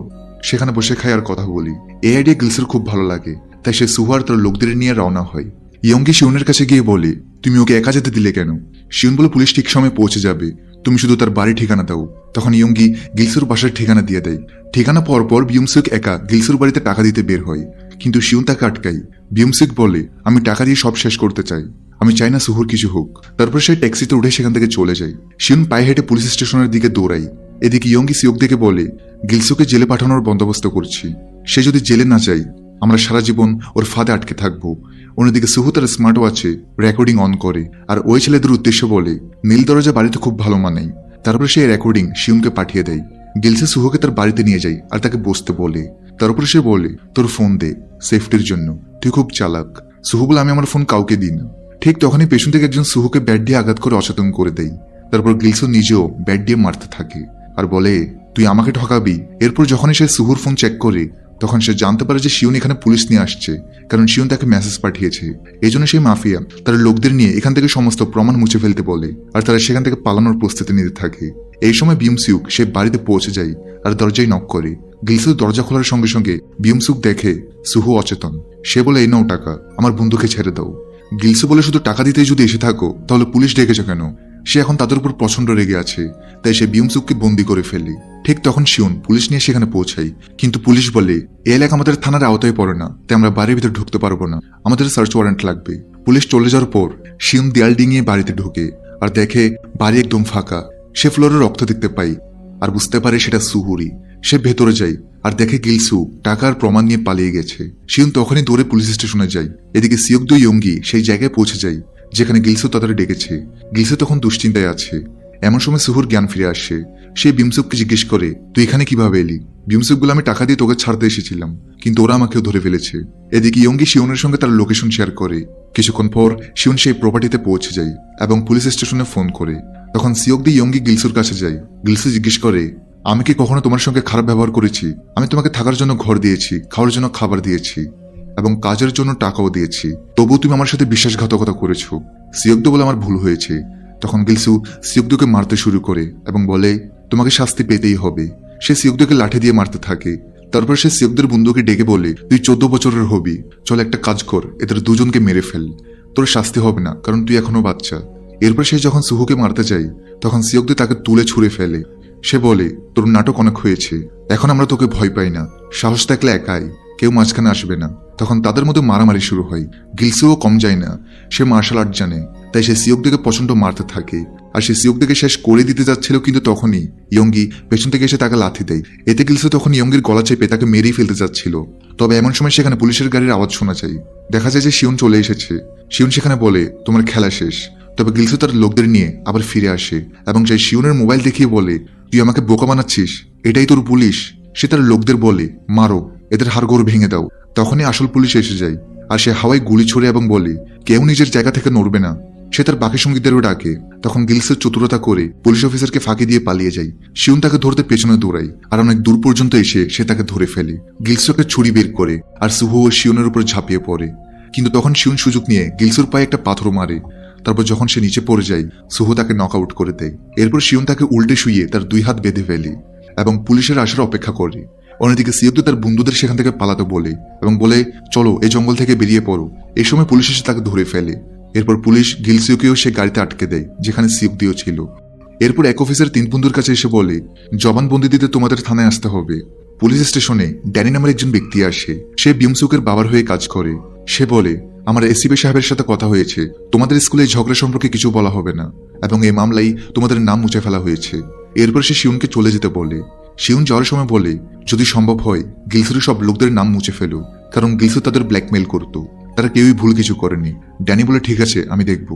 সেখানে বসে খাই আর কথা বলি। এই আইডিয়া গিলসের খুব ভালো লাগে, তাই সে সুহু আর তার লোকদের নিয়ে রওনা হয়। ইয়ংগি শিউনের কাছে গিয়ে বলে, তুমি ওকে একা যেতে দিলে কেন? শিউন বলে, পুলিশ ঠিক সময় পৌঁছে যাবে, তুমি শুধু তার বাড়ি ঠিকানা দাও। তখন ইয়ংগি গিলসুর বাসার ঠিকানা দিয়ে দেয়। ঠিকানা পাওয়ার পর বিয়ংসুক একা গিলসুর বাড়িতে টাকা দিতে বের হয়, কিন্তু শিউন তাকে আটকায়। বিয়ংসুক বলে, আমি টাকা দিয়ে সব শেষ করতে চাই, আমি চাই না সুহুর কিছু হোক। তারপর সে ট্যাক্সিতে উঠে সেখান থেকে চলে যায়। শিউন পায়ে হেঁটে পুলিশ স্টেশনের দিকে দৌড়ায়। এদিকে ইয়ংগি সিওক দেখে বলে, গিলসুকে জেলে পাঠানোর বন্দোবস্ত করছি। সে যদি জেলে না যায় আমরা সারা জীবন ওর ফাঁদে আটকে থাকবো। অন্যদিকে সুহু তার স্মার্ট ওয়াচে রেকর্ডিং অন করে আর ওই ছেলেদের উদ্দেশ্যে বলে, নীল দরজা বাড়িতে খুব ভালো মানায়। তারপরে সেই রেকর্ডিং শিউনকে পাঠিয়ে দেয়। গিলসে সুহুকে তার বাড়িতে নিয়ে যায় আর তাকে বসতে বলে। তারপর সে বলে, তোর ফোন দে, সেফটির জন্য, তুই খুব চালাক। সুহু বলে, আমি আমার ফোন কাউকে দিই না। ঠিক তখনই পেছন থেকে একজন সুহুকে ব্যাট দিয়ে আঘাত করে অচেতন করে দেয়। তারপর গিলসো নিজেও ব্যাট দিয়ে মারতে থাকে আর বলে, তুই আমাকে ঠকাবি। এরপর যখনই সে সুহুর ফোন চেক করে তখন সে জানতে পারে যে শিউন এখানে পুলিশ নিয়ে আসছে, কারণ শিউন তাকে মেসেজ পাঠিয়েছে। এই জন্য সেই মাফিয়া তার লোকদের নিয়ে এখান থেকে সমস্ত প্রমাণ মুছে ফেলতে বলে আর তারা সেখান থেকে পালানোর প্রস্তুতি নিতে থাকে। এই সময় বিয়ংসুক সে বাড়িতে পৌঁছে যায় আর দরজায় নক করে। গিলসু দরজা খোলার সঙ্গে সঙ্গে বিউমসুক দেখে সুহু অচেতন। সে বলে, এই নাও টাকা, আমার বন্ধুকে ছেড়ে দাও। গিলসু বলে, শুধু টাকা দিতেই যদি এসে থাকো তাহলে পুলিশ ডেকেছ কেন? সে এখন তাদের উপর প্রচন্ড রেগে আছে, তাই সে বিউমসুককে বন্দি করে ফেলে। ঠিক তখন শিউন পুলিশ নিয়ে সেখানে পৌঁছায়, কিন্তু পুলিশ বলে এই এলাকা আমাদের থানার আওতায় পড়ে না, তাই আমরা বাড়ির ভিতরে ঢুকতে পারবো না, আমাদের সার্চ ওয়ারেন্ট লাগবে। পুলিশ চলে যাওয়ার পর শিউন দেয়াল ডিঙিয়ে বাড়িতে ঢুকে আর দেখে বাড়ি একদম ফাঁকা। সে ফ্লোরে রক্ত দেখতে পায় আর বুঝতে পারে সেটা সুহুরি। সে ভেতরে যায় আর দেখে গিলসু টাকার প্রমাণ নিয়ে পালিয়ে গেছে। শিউন তখনই দৌড়ে পুলিশ স্টেশনে যায়। এদিকে সিয়কদো ইয়ঙ্গি সেই জায়গায় পৌঁছে যায় যেখানে গিলসু তাদের ডেকেছে। গিলসু তখন দুশ্চিন্তায় আছে। এমন সময় সুহুর জ্ঞান ফিরে আসে। সে বিউমসুককে জিজ্ঞেস করে, তুই এখানে কিভাবে এলি? বিউমসুক বলে, আমি টাকা দিয়ে তোকে ছাড়তে এসেছিলাম, কিন্তু ওরা আমাকেও ধরে ফেলেছে। এদিকে ইয়ঙ্গি শিউনের সঙ্গে তার লোকেশন শেয়ার করে। কিছুক্ষণ পর শিউন সেই প্রপার্টিতে পৌঁছে যায় এবং পুলিশ স্টেশনে ফোন করে। তখন সিয়কদি ইয়ঙ্গি গিলসুর কাছে যায়। গিলসু জিজ্ঞেস করে, আমি কি কখনো তোমার সঙ্গে খারাপ ব্যবহার করেছি? আমি তোমাকে থাকার জন্য ঘর দিয়েছি, খাওয়ার জন্য খাবার দিয়েছি এবং কাজের জন্য টাকাও দিয়েছি, তবুও তুমি আমার সাথে বিশ্বাসঘাতকতা করেছো। সিয়কদো বলে, আমার ভুল হয়েছে। তখন গিলসু সিয়কদোকে মারতে শুরু করে এবং বলে, তোমাকে শাস্তি পেতেই হবে। সে সিয়কদোকে লাঠি দিয়ে মারতে থাকে। তারপর সে সিয়কদোর বন্ধুকে ডেকে বলে, তুই 14 বছরের হবি, চল একটা কাজ কর, এদের দুজনকে মেরে ফেল, তোর শাস্তি হবে না, কারণ তুই এখনো বাচ্চা। এরপর সে যখন সুহুকে মারতে যায় তখন সিয়কদো তাকে তুলে ছুঁড়ে ফেলে। সে বলে, তোর নাটক অনেক হয়েছে, এখন আমরা তোকে ভয় পাই না, সাহস থাকলে একাই, কেউ মাঝখানে আসবে না। তখন তাদের মধ্যে মারামারি শুরু হয়। গিলসুও কম যায় না, সে মার্শাল আর্ট জানে, তাই সে সিয়কদোকে প্রচন্ড মারতে থাকে। আর সে সিয়কদোকে শেষ করে দিতে যাচ্ছিল, কিন্তু তখনই ইয়ঙ্গি পেছন থেকে এসে তাকে লাথি দেয়। এতে গিলসু তখন ইয়ঙ্গির গলা চেপে তাকে মেরেই ফেলতে যাচ্ছিল। তবে এমন সময় সেখানে পুলিশের গাড়ির আওয়াজ শোনা যায়। দেখা যায় যে শিউন চলে এসেছে। শিউন সেখানে বলে, তোমার খেলা শেষ। তবে গিলসু তার লোকদের নিয়ে আবার ফিরে আসে এবং সেই শিউনের মোবাইল দেখিয়ে বলে, তুই আমাকে বোকা বানাচ্ছিস, এটাই তোর পুলিশ? সে তার লোকদের বলে, মারো, এদের হাড়গোড় ভেঙে দাও। তখনই আসল পুলিশ এসে যায় আর সে হাওয়ায় গুলি ছুড়ে এবং বলে, কেউ নিজের জায়গা থেকে নড়বে না। সে তার বাকি সঙ্গীদেরও ডাকে। তখন গিলসু চতুরতা করে পুলিশ অফিসারকে ফাঁকি দিয়ে পালিয়ে যায়। শিউন তাকে ধরতে পেছনে দৌড়ায় আর অনেক দূর পর্যন্ত এসে সে তাকে ধরে ফেলে। গিলসুকে ছুরি বের করে আর সুহু ও শিউনের উপর ঝাঁপিয়ে পড়ে, কিন্তু তখন শিউন সুযোগ নিয়ে গিলসুর পায়ে একটা পাথর মারে। তারপর যখন সে নিচে পড়ে যায় সুহু তাকে নক আউট করে দেয়। এরপর শিউন তাকে উল্টে শুইয়ে তার 2 হাত বেঁধে ফেলে এবং পুলিশের আসার অপেক্ষা করে। অন্যদিকে সিয়কদো তার বন্ধুদের সেখান থেকে পালাতে বলে এবং বলে, চলো এই জঙ্গল থেকে বেরিয়ে পড়ো। এই সময় পুলিশ এসে তাকে ধরে ফেলে। এরপর পুলিশ গিলসুকেও সে গাড়িতে আটকে দেয় যেখানে সিয়কদিও ছিল। এরপর এক অফিসার 3 বন্ধুর কাছে এসে বলে, জবানবন্দি দিতে তোমাদের থানায় আসতে হবে। পুলিশ স্টেশনে ড্যানি নামের একজন ব্যক্তি আসে। সে বিউমসুকের বাবার হয়ে কাজ করে। সে বলে, আমার এসিপি সাহেবের সাথে কথা হয়েছে, তোমাদের স্কুলে ঝগড়া সম্পর্কে কিছু বলা হবে না এবং এই মামলায় তোমাদের নাম মুছে ফেলা হয়েছে। এরপর সে শিউনকে চলে যেতে বলে। শিউন যাওয়ার সময় বলে, যদি সম্ভব হয় গিলসুর সব লোকদের নাম মুছে ফেলো, কারণ গিলসু তাদের ব্ল্যাকমেইল করতো, তারা কেউই ভুল কিছু করেনি। ড্যানি বলে, ঠিক আছে, আমি দেখব।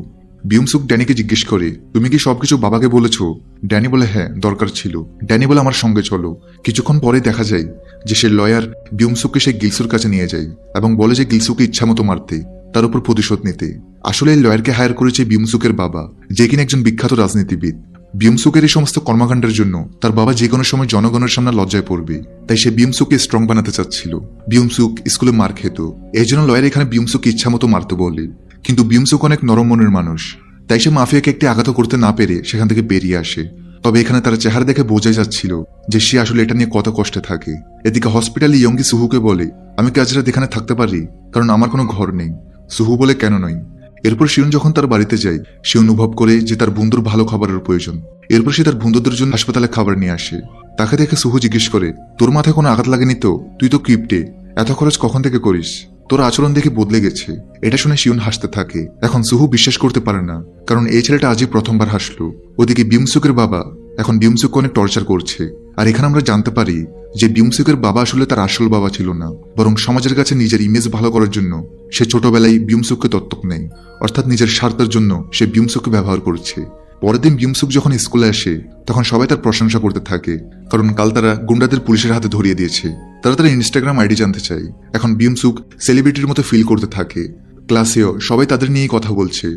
বিউমসুক ড্যানিকে জিজ্ঞেস করে, তুমি কি সবকিছু বাবাকে বলেছো? ড্যানি বলে, হ্যাঁ, দরকার ছিল। ড্যানি বলে, আমার সঙ্গে চলো। কিছুক্ষণ পরে দেখা যায় যে সে লয়ার বিউমসুককে সে গিলসুর কাছে নিয়ে যায় এবং বলে যে গিলসুকে ইচ্ছামতো মারতে, তার উপর প্রতিশোধ নিতে। আসলে এই লয়ারকে হায়ার করেছে বিউমসুকের বাবা, যে কিনা একজন বিখ্যাত রাজনীতিবিদ। বিউমসুকের এই সমস্ত কর্মকাণ্ডের জন্য তার বাবা যে কোনো সময় জনগণের সামনে লজ্জায় পড়বে, তাই সে বিউমসুককে স্ট্রং বানাতে চাচ্ছিল। বিউমসুক স্কুলে মার খেত, এই জন্য লয়ার এখানে বিউমসুককে ইচ্ছামতো মারতে বলে। কিন্তু বিউমসুক অনেক নরম মনের মানুষ, তাই সে মাফিয়াকে একটি আঘাত করতে না পেরে সেখান থেকে বেরিয়ে আসে। তবে এখানে তার চেহারা দেখে বোঝাই যাচ্ছিল যে সে আসলে এটা নিয়ে কত কষ্টে থাকে। এদিকে হসপিটালে ইয়ঙ্গি সুহুকে বলে, আমি কি আজ রাত এখানে থাকতে পারি, কারণ আমার কোনো ঘর নেই। সুহু বলে, কেন নয়। এরপর শিউন যখন তার বাড়িতে যায় সে অনুভব করে যে তার বন্ধুর ভালো খাবারের প্রয়োজন। এরপর সে তার বন্ধুদের জন্য হাসপাতালে খাবার নিয়ে আসে। তাকে দেখে সুহু জিজ্ঞেস করে, তোর মাথায় কোনো আঘাত লাগেনি তো? তুই তো কিপ্টে, এত খরচ কখন থেকে করিস? তোর আচরণ দেখে বদলে গেছে। এটা শুনে শিউন হাসতে থাকে। এখন সুহু বিশ্বাস করতে পারে না, কারণ এই ছেলেটা আজই প্রথমবার হাসলো। ওদিকে বিউমসুকের বাবা এখন বিউমসুক অনেক টর্চার করছে। আর এখানে আমরা জানতে পারি যে বিউমসুকের বাবা আসলে তার আসল বাবা ছিল না, বরং সমাজের কাছে নিজের ইমেজ ভালো করার জন্য সে ছোটবেলায় বিউমসুককে দত্তক নেয়, অর্থাৎ নিজের স্বার্থের জন্য সে বিউমসুককে ব্যবহার করছে। পরের দিন বিউমসুক যখন স্কুলে আসে তখন সবাই তার প্রশংসা করতে থাকে, কারণ কাল তারা গুন্ডাদের পুলিশের হাতে ধরিয়ে দিয়েছে। তারা তার ইনস্টাগ্রাম আইডি জানতে চায়। এখন বিউমসুক সেলিব্রিটির মতো ফিল করতে থাকে। ক্লাসেও সবাই তাদের নিয়েই কথা বলছে।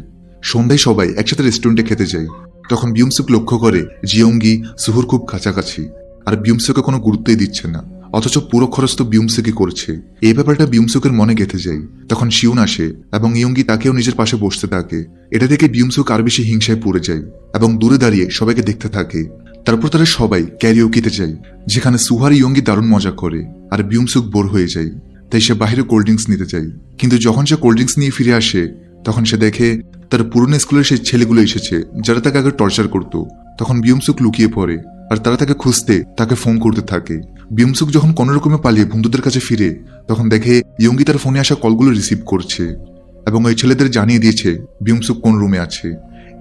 সন্ধ্যায় সবাই একসাথে রেস্টুরেন্টে খেতে যায়। তখন বিউমসুক লক্ষ্য করে জিয়ঙ্গি সুহুর খুব কাছাকাছি, আর বিউমসুকে কোনো গুরুত্বই দিচ্ছে না, অথচ পুরো খরচ তো বিউমসুকই করছে। এই ব্যাপারটা বিউমসুকের মনে গেঁথে যায়। তখন শিউন আসে এবং ইয়ঙ্গি তাকেও নিজের পাশে বসতে থাকে। এটা দেখে বিউমসুক আর বেশি হিংসায় পড়ে যায় এবং দূরে দাঁড়িয়ে সবাইকে দেখতে থাকে। তারপর তারা সবাই ক্যারিওকিতে যায়, যেখানে সুহু আর ইয়ঙ্গি দারুণ মজা করে আর বিউমসুক বোর হয়ে যায়। তাই সে বাইরে কোল্ড ড্রিঙ্কস নিতে যায়, কিন্তু যখন সে কোল্ড ড্রিঙ্কস নিয়ে ফিরে আসে তখন সে দেখে তার পুরনো স্কুলের সেই ছেলেগুলো এসেছে যারা তাকে আগে টর্চার করতো। তখন বিউমসুক লুকিয়ে পড়ে আর তারা তাকে খুঁজতে তাকে ফোন করতে থাকে। বিউমসুক যখন কোনো রকমে পালিয়ে বন্ধুদের কাছে ফিরে তখন দেখে ইয়ঙ্গি তার ফোনে আসা কলগুলো রিসিভ করছে এবং ওই ছেলেদের জানিয়ে দিয়েছে বিউমসুক কোন রুমে আছে।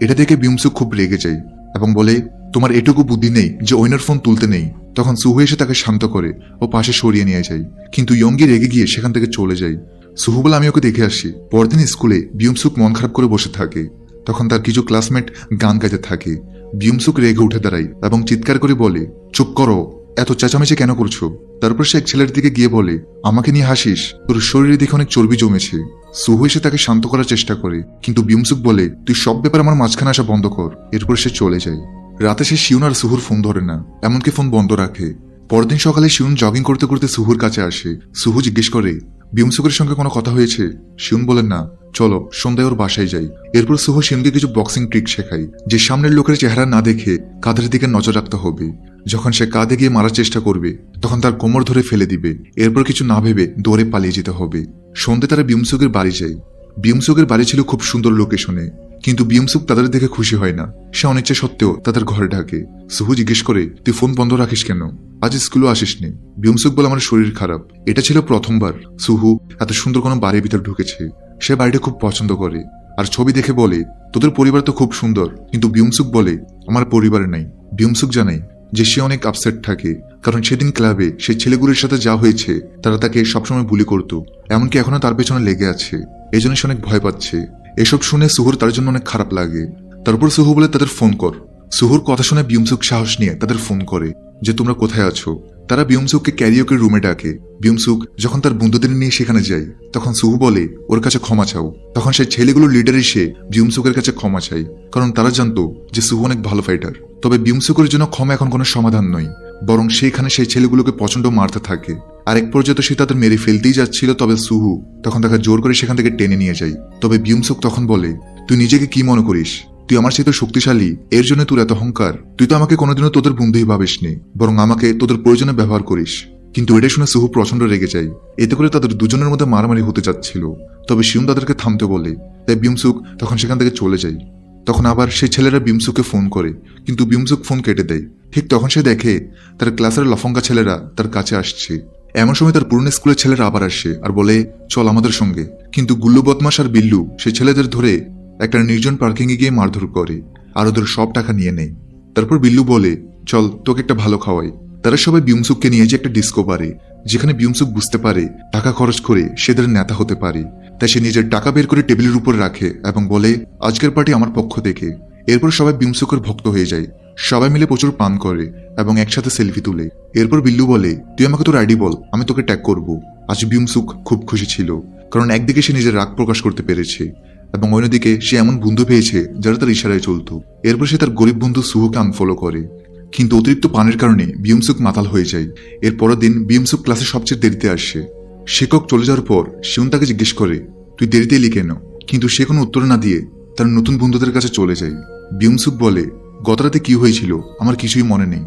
এটা দেখে বিউমসুক খুব রেগে যায় এবং বলে, তোমার এটুকু বুদ্ধি নেই যে ওইনার ফোন তুলতে নেই। তখন সুহু এসে তাকে শান্ত করে ও পাশে সরিয়ে নিয়ে যায়, কিন্তু ইয়ঙ্গি রেগে গিয়ে সেখান থেকে চলে যায়। সুহু বলে, আমি ওকে দেখে আসি। পরদিন স্কুলে বিউমসুক মন খারাপ করে বসে থাকে। তখন তার কিছু ক্লাসমেট গান গাইতে থাকে। বিউমসুক রেগে উঠে দাঁড়ায় এবং চিৎকার করে বলে, চুপ করো, এত চেঁচামেচি কেন করছো? তারপর সে এক ছেলের দিকে গিয়ে বলে, আমাকে নিয়ে হাসিস? তোর শরীরে দেখে অনেক চর্বি জমেছে। সুহু এসে তাকে শান্ত করার চেষ্টা করে, কিন্তু বিউমসুক বলে, তুই সব ব্যাপার আমার মাঝখানে আসা বন্ধ কর। এরপর সে চলে যায়। রাতে সে শিউন আর সুহুর ফোন ধরে না, এমনকি ফোন বন্ধ রাখে। পরদিন সকালে শিউন জগিং করতে করতে সুহুর কাছে আসে। সুহু জিজ্ঞেস করে, বিউমসুকের সঙ্গে কোনো কথা হয়েছে? শিউন বলেন না, চলো সন্ধ্যায় ওর বাসায় যাই। এরপর সুহু শিউনকে কিছু বক্সিং ট্রিক শেখায়, যে সামনের লোকের চেহারা না দেখে কাঁধের দিকে নজর রাখতে হবে। যখন সে কাঁধে গিয়ে মারার চেষ্টা করবে তখন তার কোমর ধরে ফেলে দিবে। এরপর কিছু না ভেবে দৌড়ে পালিয়ে যেতে হবে। সন্ধ্যে তারা বিউমসুকের বাড়ি যায়। বিউমসুকের বাড়ি ছিল খুব সুন্দর লোকেশনে, কিন্তু বিউমসুক তাদের দেখে খুশি হয় না। সে অনিচ্ছা সত্ত্বেও তাদের ঘরে ঢাকে। সুহু জিজ্ঞেস করে, তুই ফোন বন্ধ রাখিস কেন? আজ স্কুলেও আসিসনি? বিউমসুক বলে, আমার শরীর খারাপ। এটা ছিল প্রথমবার সুহু এত সুন্দর কোনো বাড়ির ভিতর ঢুকেছে। সে বাড়িটা খুব পছন্দ করে আর ছবি দেখে বলে, তোদের পরিবার তো খুব সুন্দর। কিন্তু বিউমসুক বলে, আমার পরিবার নাই। বিউমসুক জানায় যে সে অনেক আপসেট থাকে, কারণ সেদিন ক্লাবে সেই ছেলেগুলির সাথে যা হয়েছে তারা তাকে সবসময় বুলি করত, এমনকি এখনো তার পেছনে লেগে আছে। এই জন্য সে অনেক ভয় পাচ্ছে। এসব শুনে সুহুর তার জন্য অনেক খারাপ লাগে। তারপর সুহু বলে, তাদের ফোন কর। সুহুর কথা শুনে বিউমসুক সাহস নিয়ে তাদের ফোন করে যে তোমরা কোথায় আছো। তারা বিউমসুককে ক্যারিওকের রুমে ডাকে। বিউমসুক যখন তার বন্ধুদের নিয়ে সেখানে যায় তখন সুহু বলে, ওর কাছে ক্ষমা চাও। তখন সেই ছেলেগুলোর লিডার এসে বিউমসুকের কাছে ক্ষমা চাই, কারণ তারা জানতো যে সুহু অনেক ভালো ফাইটার। তবে বিউমসুকের জন্য ক্ষমা এখন কোনো সমাধান নয়, বরং সেখানে সেই ছেলেগুলোকে প্রচন্ড মারতে থাকে। আর এক পর্যায়ে তো সে তাদের মেরে ফেলতেই যাচ্ছিল, তবে সুহু তখন তাকে জোর করে সেখান থেকে টেনে নিয়ে যায়। তবে বিউমসুক তখন বলে, তুই নিজেকে কি মনে করিস? তুই আমার চেয়ে তো শক্তিশালী, এর জন্য তোর এত অহংকার? তুই তো আমাকে কোনোদিনও তোদের বন্ধুই ভাবিসনি, বরং আমাকে তোদের প্রয়োজনে ব্যবহার করিস। কিন্তু এটা শুনে সুহু প্রচন্ড রেগে যায়। এতে করে তাদের দুজনের মধ্যে মারামারি হতে যাচ্ছিল। তবে শিউন তাদেরকে থামতে বলে, তাই বিউমসুক তখন সেখান থেকে চলে যায়। তখন আবার সেই ছেলেরা বিউমসুককে ফোন করে, কিন্তু বিউমসুক ফোন কেটে দেয়। ঠিক তখন সে দেখে তার ক্লাসের লফঙ্গা ছেলেরা তার কাছে আসছে। এমন সময় তার পুরনো স্কুলের ছেলেরা আবার আসে আর বলে, চল আমাদের সঙ্গে। কিন্তু গুল্লু বদমাস আর বিল্লু সেই ছেলেদের ধরে একটা নির্জন পার্কিংয়ে গিয়ে মারধর করে আর ওদের সব টাকা নিয়ে নেয়। তারপর বিল্লু বলে, চল তোকে একটা ভালো খাওয়াই। তারা সবাই বিউমসুককে নিয়ে যে একটা ডিস্কো বারে, যেখানে বিউমসুক বুঝতে পারে টাকা খরচ করে সেদের নেতা হতে পারে। তাই সে নিজের টাকা বের করে টেবিলের উপর রাখে এবং বলে, আজকের পার্টি আমার পক্ষ থেকে। এরপর সবাই বিউমসুকের ভক্ত হয়ে যায়। সবাই মিলে প্রচুর পান করে এবং একসাথে সেলফি তুলে। এরপর বিল্লু বলে, তুই আমাকে তোর আইডি বল, আমি তোকে ট্যাগ করব। আজ বিউমসুক খুব খুশি ছিল, কারণ একদিকে সে নিজের রাগ প্রকাশ করতে পেরেছে এবং অন্যদিকে সে এমন বন্ধু পেয়েছে যারা তার ইশারায় চলত। এরপর সে তার গরিব বন্ধু সুহুকে আনফলো করে, কিন্তু অতিরিক্ত পানের কারণে বিউমসুক মাতাল হয়ে যায়। এর পরের দিন বিউমসুক ক্লাসে সবচেয়ে দেরিতে আসে। শিক্ষক চলে যাওয়ার পর শিউন তাকে জিজ্ঞেস করে, তুই দেরিতে এলি কেন? কিন্তু সে কোনো উত্তর না দিয়ে তার নতুন বন্ধুদের কাছে চলে যায়। বিউমসুক বলে, গতরাতে কি হয়েছিল আমার কিছুই মনে নেই।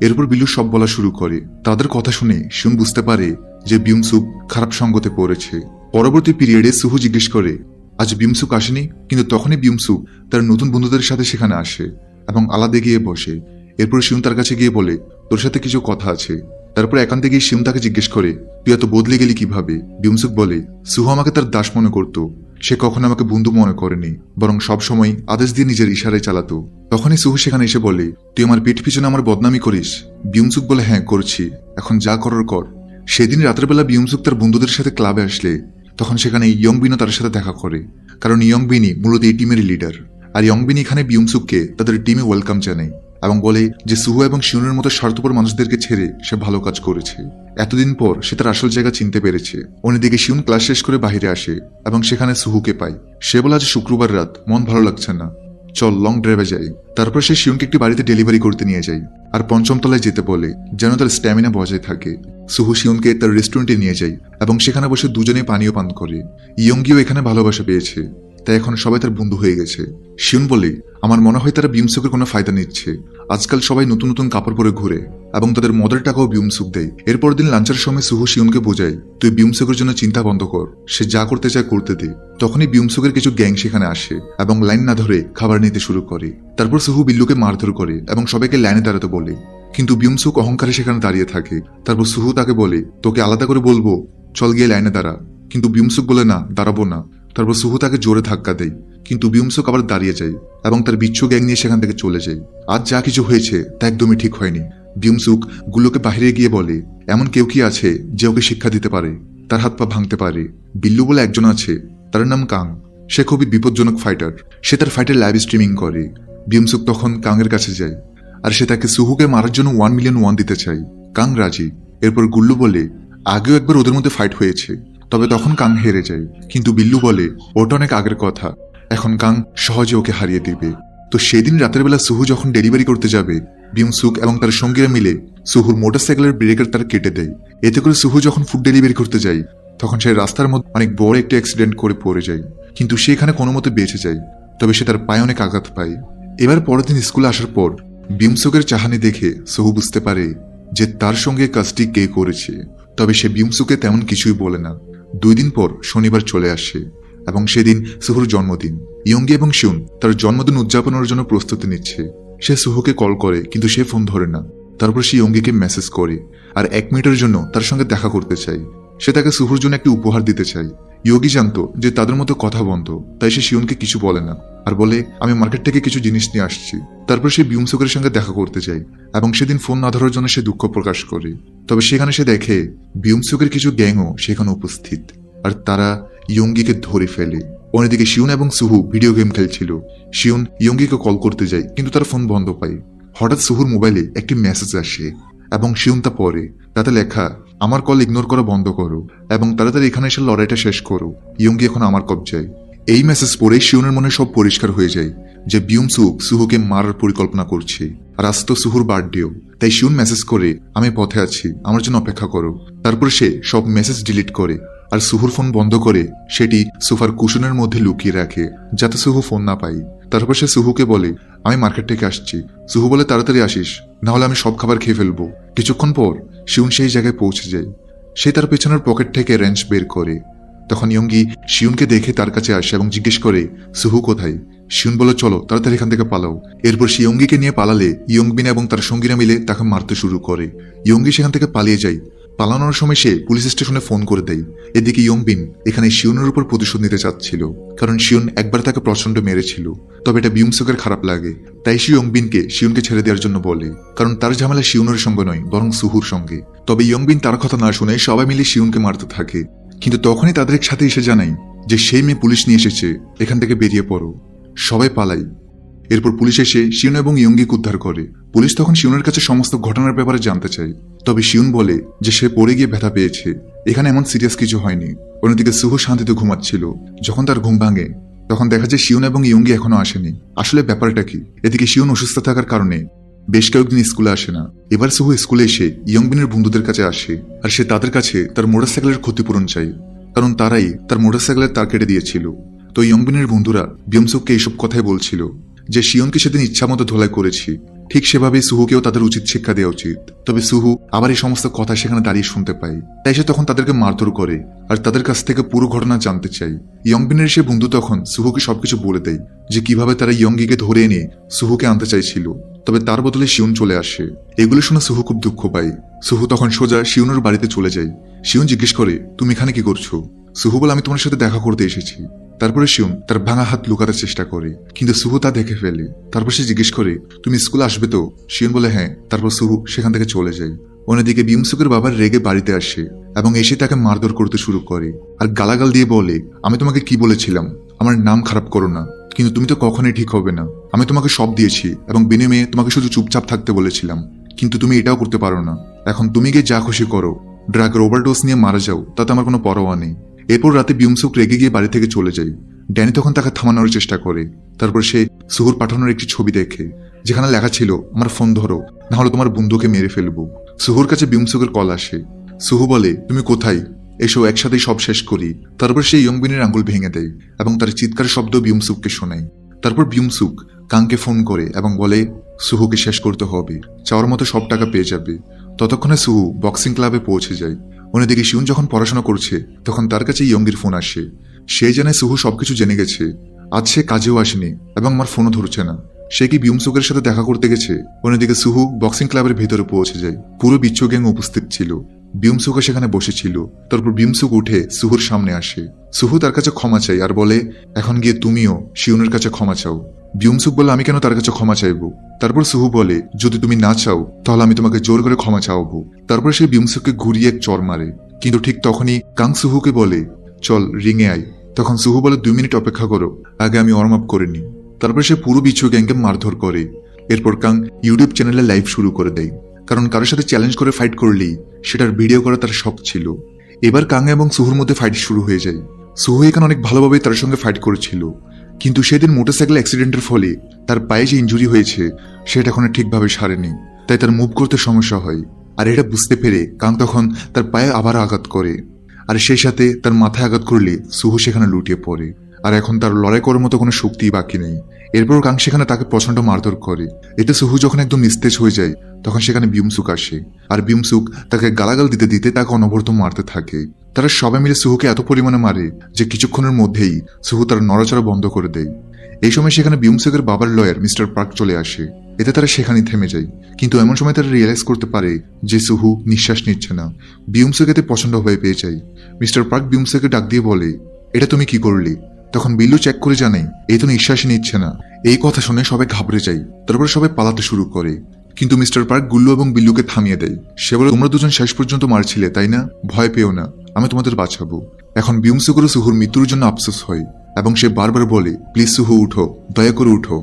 এরপর বিল্লু সব বলা শুরু করে। তাদের কথা শুনে শিউন বুঝতে পারে যে বিউমসুক খারাপ সঙ্গতে পড়েছে। পরবর্তী পিরিয়ডে সুহু জিজ্ঞেস করে, আজ বিউমসুক আসেনি? কিন্তু তখনই বিউমসুক তার নতুন বন্ধুদের সাথে সেখানে আসে এবং আলাদা গিয়ে বসে। এরপর শিউন তার কাছে গিয়ে বলে, তোর সাথে কিছু কথা আছে। তারপর একান্তে গিয়ে শিউন তাকে জিজ্ঞেস করে, তুই এত বদলে গেলি কিভাবে? বিউমসুক বলে, সুহু আমাকে তার দাস মনে করত। সে কখনো আমাকে বন্ধু মনে করেনি, বরং সবসময় আদেশ দিয়ে নিজের ইশারায় চালাতো। তখনই সুহু সেখানে এসে বলে, তুই আমার পিঠ পিছনে আমার বদনামি করিস? বিউমসুক বলে, হ্যাঁ করছি, এখন যা করার কর। সেদিন রাতের বেলা বিউমসুক তার বন্ধুদের সাথে ক্লাবে আসলে তখন সেখানে ইয়ংবিনও তার সাথে দেখা করে, কারণ ইয়ংবিনি মূলত এই টিমের লিডার। আর ইয়ংবিনি এখানে বিউমসুককে তাদের টিমে ওয়েলকাম জানায় এবং বলে যে সুহু এবং শিউনের মতো স্বার্থপর মানুষদেরকে ছেড়ে সে ভালো কাজ করেছে। এতদিন পর সে তার আসল জায়গা চিনতে পেরেছে। অন্যদিকে শিউন ক্লাস শেষ করে বাইরে আসে এবং সেখানে সুহুকে পায়। সে বলে, আজ শুক্রবার রাত, মন ভালো লাগছে না, চল লং ড্রাইভে যাই। তারপর সে শিউনকে একটি বাড়িতে ডেলিভারি করতে নিয়ে যায় আর পঞ্চম তলায় যেতে বলে যেন তার স্ট্যামিনা বজায় থাকে। সুহু শিউনকে তার রেস্টুরেন্টে নিয়ে যায় এবং সেখানে বসে দুজনে পানীয় পান করে। ইয়ঙ্গিও এখানে ভালোবাসা পেয়েছে, তাই এখন সবাই তার বন্ধু হয়ে গেছে। শিউন বলে, আমার মনে হয় তারা বিউমসুকের কোনো ফায়দা নিচ্ছে। আজকাল সবাই নতুন নতুন কাপড় পরে ঘুরে এবং তাদের মদের টাকাও বিউমসুক দেয়। এরপর দিন লাঞ্চের সময় সুহু শিউনকে বোঝায়, তুই বিউমসুকের জন্য চিন্তা বন্ধ কর, সে যা করতে চায় করতে দে। তখনই বিউমসুকের কিছু গ্যাং সেখানে আসে এবং লাইন না ধরে খাবার নিতে শুরু করে। তারপর সুহু বিল্লুকে মারধর করে এবং সবাইকে লাইনে দাঁড়াতে বলে, কিন্তু বিউমসুক অহংকারে সেখানে দাঁড়িয়ে থাকে। তারপর সুহু তাকে বলে, তোকে আলাদা করে বলবো, চল গিয়ে লাইনে দাঁড়া। কিন্তু বিউমসুক বলে, না, দাঁড়াবো না। তারপর সুহু তাকে জোরে ধাক্কা দেয়, কিন্তু বিউমসুক আবার দাঁড়িয়ে যায় এবং তার বিচ্ছু গ্যাং নিয়ে সেখান থেকে চলে যায়। আজ যা কিছু হয়েছে তা একদমই ঠিক হয়নি। বিউমসুক গুল্লুকে বাহিরে গিয়ে বলে, এমন কেউ কি আছে যে ওকে শিক্ষা দিতে পারে, তার হাত পা ভাঙতে পারে? বিল্লু বলে একজন আছে, তার নাম কাং। সে খুবই বিপজ্জনক ফাইটার, সে তার ফাইটের লাইভ স্ট্রিমিং করে। বিউমসুক তখন কাংয়ের কাছে যায় আর সে তাকে সুহুকে মারার জন্য 1 মিলিয়ন ওয়ান দিতে চায়। কাং রাজি। এরপর গুল্লু বলে, আগেও একবার ওদের মধ্যে ফাইট হয়েছে, তবে তখন কাং হেরে যায়। কিন্তু বিল্লু বলে, ওটা অনেক আগের কথা, এখন কাং সহজে ওকে হারিয়ে দিবে। তো সেদিন রাতের বেলা সুহু যখন ডেলিভারি করতে যাবে, বিউমসুক এবং তার সঙ্গীরা মিলে সুহুর মোটরসাইকেলের ব্রেকের তার কেটে দেয়। এতে করে সুহু যখন ফুড ডেলিভারি করতে যায় তখন সে রাস্তার মধ্যে অনেক বড় একটা অ্যাক্সিডেন্ট করে পড়ে যায়, কিন্তু সে এখানে কোনো মতে বেঁচে যায়। তবে সে তার পায়ে অনেক আঘাত পায়। এবার পরের দিন স্কুলে আসার পর বিউমসুকের চাহানি দেখে সুহু বুঝতে পারে যে তার সঙ্গে কাজটি কে করেছে। তবে সে বিউমসুকে তেমন কিছুই বলে না। 2 দিন পর শনিবার চলে আসে এবং সেদিন সুহুর জন্মদিন। ইয়ঙ্গি এবং শিউন তার জন্মদিন উদযাপনের জন্য প্রস্তুতি নিচ্ছে। সে সুহুকে কল করে, কিন্তু সে ফোন ধরে না। তারপর সে ইয়ঙ্গিকে মেসেজ করে আর 1 মিনিটের জন্য তার সঙ্গে দেখা করতে চায়। সে তাকে সুহুর জন্য একটি উপহার দিতে চায়। ইয়োগি জানতো যে তাদের মধ্যে কথা বন্ধ, তাই সে শিউনকে কিছু বলে না আর বলে, আমি মার্কেট থেকে কিছু জিনিস নিয়ে আসছি। তারপর সে বিউমসুকের সঙ্গে দেখা করতে যায় এবং সেদিন ফোন না ধরার জন্য সে দুঃখ প্রকাশ করে। তবে সেখানে সে দেখে বিউমসুকের কিছু গ্যাংও সেখানে উপস্থিত আর তারা ইয়ঙ্গিকে ধরে ফেলে। অন্যদিকে শিউন এবং সুহু ভিডিও গেম খেলছিল। শিউন ইয়ঙ্গিকে কল করতে যায়, কিন্তু তার ফোন বন্ধ পায়। হঠাৎ সুহুর মোবাইলে একটি মেসেজ আসে এবং শিউন তা পড়ে। তাতে লেখা, আমার কল ইগনোর করা বন্ধ করো এবং তাড়াতাড়ি এখানে এসে লড়াইটা শেষ করো, ইয়ঙ্গি এখন আমার কবজায়। এই মেসেজ পড়ে শিউনের মনে সব পরিষ্কার হয়ে যায় যে বিউমসুক সুহুকে মারার পরিকল্পনা করছে। আর আজ তো সুহুর বার্থডেও, তাই শিউন মেসেজ করে, আমি পথে আছি, আমার জন্য অপেক্ষা করো। তারপর সে সব মেসেজ ডিলিট করে আর সুহুর ফোন বন্ধ করে সেটি সোফার কুশনের মধ্যে লুকিয়ে রাখে যাতে সুহু ফোন না পায়। তারপর সে সুহুকে বলে, আমি মার্কেট থেকে আসছি। সুহু বলে, তাড়াতাড়ি আসিস, না হলে আমি সব খাবার খেয়ে ফেলবো। কিছুক্ষণ পর শিউন সেই জায়গায় পৌঁছে যায়। সে তার পেছনের পকেট থেকে রেঞ্চ বের করে। তখন ইয়ঙ্গি শিউনকে দেখে তার কাছে আসে এবং জিজ্ঞেস করে, সুহু কোথায়? শিউন বলে, চলো তাড়াতাড়ি এখান থেকে পালাও। এরপর সে ইয়ঙ্গিকে নিয়ে পালালে ইয়ংবিন এবং তার সঙ্গীরা মিলে তাকে মারতে শুরু করে। ইয়ঙ্গি সেখান থেকে পালিয়ে যায়। পালানোর সময় সে পুলিশ স্টেশনে ফোন করে দেয়। এদিকে ইয়ংবিন এখানে শিউনের উপর প্রতিশোধ নিতে চাচ্ছিল, কারণ শিউন একবার তাকে প্রচন্ড মেরেছিল। তবে এটা বিউমসুকের খারাপ লাগে, তাই সে ইয়ংবিনকে শিউনকে ছেড়ে দেওয়ার জন্য বলে, কারণ তার ঝামেলা শিউনের সঙ্গে নয় বরং সুহুর সঙ্গে। তবে ইয়ংবিন তার কথা না শুনে সবাই মিলে শিউনকে মারতে থাকে। কিন্তু তখনই তাদের সাথে এসে জানাই যে সেই মেয়ে পুলিশ নিয়ে এসেছে, এখান থেকে বেরিয়ে পড়ো। সবাই পালাই। এরপর পুলিশ এসে শিউন এবং ইয়ঙ্গিকে উদ্ধার করে। পুলিশ তখন শিউনের কাছে সমস্ত ঘটনার ব্যাপারে জানতে চায়। তবে শিউন বলে যে সে পড়ে গিয়ে ব্যথা পেয়েছে, এখানে এমন সিরিয়াস কিছু হয়নি। অন্যদিকে সুহু শান্তিতে ঘুমাচ্ছিল। যখন তার ঘুম ভাঙে তখন দেখা যায় শিউন এবং ইয়ঙ্গি এখনো আসেনি। আসলে ব্যাপারটা কি? এদিকে শিউন অসুস্থ থাকার কারণে বেশ কয়েকদিন স্কুলে আসে না। এবার সুহু স্কুলে এসে ইয়ংবিনের বন্ধুদের কাছে আসে আর সে তাদের কাছে তার মোটরসাইকেলের ক্ষতিপূরণ চাই, কারণ তারাই তার মোটরসাইকেলের তার কেটে দিয়েছিল। তো ইয়ংবিনের বন্ধুরা বিউমসুককে এইসব কথাই বলছিল যে শিয়নকে সেদিন ইচ্ছা মতো ধোলাই করেছি, ঠিক সেভাবেই সুহুকেও তাদের উচিত শিক্ষা দেওয়া উচিত। তবে সুহু আবার এই সমস্ত কথা সেখানে দাঁড়িয়ে শুনতে পায়, তাই সে তখন তাদেরকে মারধর করে আর তাদের কাছ থেকে পুরো ঘটনা জানতে চাই। ইয়ংবিনের সে বন্ধু তখন সুহুকে সবকিছু বলে দেয় যে কিভাবে তারা ইয়ঙ্গিকে ধরে এনে সুহুকে আনতে চাইছিল, তবে তার বদলে শিউন চলে আসে। এগুলো শুনে সুহু খুব দুঃখ পায়। সুহু তখন সোজা শিউনের বাড়িতে চলে যায়। শিউন জিজ্ঞেস করে, তুমি এখানে কি করছো? সুহু বলে, আমি তোমার সাথে দেখা করতে এসেছি। তারপরে শিউন তার ভাঙা হাত লুকাতে চেষ্টা করে, কিন্তু সুহু তা দেখে ফেলে। তারপর সে জিজ্ঞেস করে, তুমি স্কুলে আসবে তো? শিউন বলে, হ্যাঁ। তারপর সুহু সেখান থেকে চলে যায়। অন্যদিকে বিউমসুকের বাবার রেগে বাড়িতে আসে এবং এসে তাকে মারধর করতে শুরু করে আর গালাগাল দিয়ে বলে, আমি তোমাকে কি বলেছিলাম, আমার নাম খারাপ করো না, কিন্তু তুমি তো কখনোই ঠিক হবে না। আমি তোমাকে সব দিয়েছি এবং বিনিময়ে তোমাকে শুধু চুপচাপ থাকতে বলেছিলাম, কিন্তু তুমি এটাও করতে পারো না। এখন তুমি গিয়ে যা খুশি করো, ড্রাগের ওভারডোজ নিয়ে মারা যাও, তাতে আমার কোনো পরোয়া নেই। এরপর রাতে বিউমসুক রেগে গিয়ে বাড়ি থেকে চলে যায়। ড্যানি তখন তাকে থামানোর চেষ্টা করে। তারপর সে সুহুর পাঠানোর একটি ছবি দেখে যেখানে লেখা ছিল, আমার ফোন ধরো, না হলে তোমার বন্ধুকে মেরে ফেলবো। সুহুর কাছে বিউমসুকের কল আসে। সুহু বলে, তুমি কোথায়? এসো একসাথেই সব শেষ করি। তারপর সে ইয়ংবিনের আঙ্গুল ভেঙে দেয় এবং তার চিৎকার শব্দ বিউমসুককে শোনায়। তারপর বিউমসুক কাংকে ফোন করে এবং বলে সুহুকে শেষ করতে হবে, চাওয়ার মতো সব টাকা পেয়ে যাবে। ততক্ষণে সুহু বক্সিং ক্লাবে পৌঁছে যায়। অন্যদিকে শিউন যখন পড়াশোনা করছে তখন তার কাছে ইয়ঙ্গির ফোন আসে। সে জানে সুহু সবকিছু জেনে গেছে, আজ সে কাজেও আসেনি এবং আমার ফোনও ধরছে না। সে কি বিউমসুকের সাথে দেখা করতে গেছে? অন্যদিকে সুহু বক্সিং ক্লাবের ভেতরে পৌঁছে যায়। পুরো বিচ্ছু গ্যাং উপস্থিত ছিল। বিউমসুকও সেখানে বসেছিল। তারপর বিউমসুক উঠে সুহুর সামনে আসে। সুহু তার কাছে ক্ষমা চাই আর বলে, এখন গিয়ে তুমিও শিউনের কাছে ক্ষমা চাও। বিউমসুক বলে, আমি কেন তার কাছে ক্ষমা চাইবো? তারপর সুহু বলে, যদি তুমি না চাও তাহলে আমি তোমাকে জোর করে ক্ষমা চাওবো। তারপর সে বিউমসুককে ঘুরিয়ে এক চর মারে। কিন্তু ঠিক তখনই কাং সুহুকে বলে, চল রিংয়ে আয়। তখন সুহু বলে, 2 মিনিট অপেক্ষা করো, আগে আমি ওয়ার্ম আপ করে নিই। তারপর সে পুরো বিচ্ছু গ্যাংকে মারধর করে। এরপর কাং ইউটিউব চ্যানেলে লাইভ শুরু করে দেয়, কারণ কারোর সাথে চ্যালেঞ্জ করে ফাইট করলেই সেটার ভিডিও করা তার শখ ছিল। এবার কাং এবং সুহুর মধ্যে ফাইট শুরু হয়ে যায়। সুহু এখানে অনেক ভালোভাবে তার সঙ্গে ফাইট করেছিল, কিন্তু সেদিন মোটরসাইকেল অ্যাক্সিডেন্টের ফলে তার পায়ে যে ইনজুরি হয়েছে সেটা এখন ঠিকভাবে সারেনি, তাই তার মুভ করতে সমস্যা হয়। আর এটা বুঝতে পেরে কাং তখন তার পায়ে আবার আঘাত করে, আর সেই সাথে তার মাথায় আঘাত করলে সুহু সেখানে লুটিয়ে পড়ে। আর এখন তার লড়াই করার মতো কোনো শক্তিই বাকি নেই। এরপর কাং সেখানে তাকে প্রচন্ড মারধর করে। এতে সুহু যখন একদম নিস্তেজ হয়ে যায় তখন সেখানে বিউমসুক আসে, আর বিউমসুক তাকে গালাগাল দিতে দিতে তাকে অনবরত মারতে থাকে। তারা সবাই মিলে সুহুকে এত পরিমাণে মারে যে কিছুক্ষণের মধ্যেই সুহু তার নড়াচড়া বন্ধ করে দেয়। এই সময় সেখানে বিউমসুকের বাবার লয়ার মিস্টার পার্ক চলে আসে। এতে তারা সেখানেই থেমে যায়, কিন্তু এমন সময় তারা রিয়েলাইজ করতে পারে যে সুহু নিঃশ্বাস নিচ্ছে না। বিউমসুক এতে প্রচন্ড ভয় পেয়ে যায়। মিস্টার পার্ক বিউমসুকে ডাক দিয়ে বলে, এটা তুমি কি করলি? তখন বিল্লু চেক করে জানায়, এই তো নিঃশ্বাসই নিচ্ছে না। এই কথা শুনে সবাই ঘাবড়ে যায়। তারপর সবাই পালাতে শুরু করে, কিন্তু মিস্টার পার্ক গুল্লু এবং বিল্লুকে থামিয়ে দেয়। সে বলে, তোমরা দুজন শেষ পর্যন্ত মারছিলে তাই না? ভয় পেও না, আমি তোমাদের বাঁচাবো। এখন বিউমসুকেরও সুহুর মৃত্যুর জন্য আফসোস হয় এবং সে বারবার বলে, প্লিজ সুহু উঠো, দয়া করে উঠো।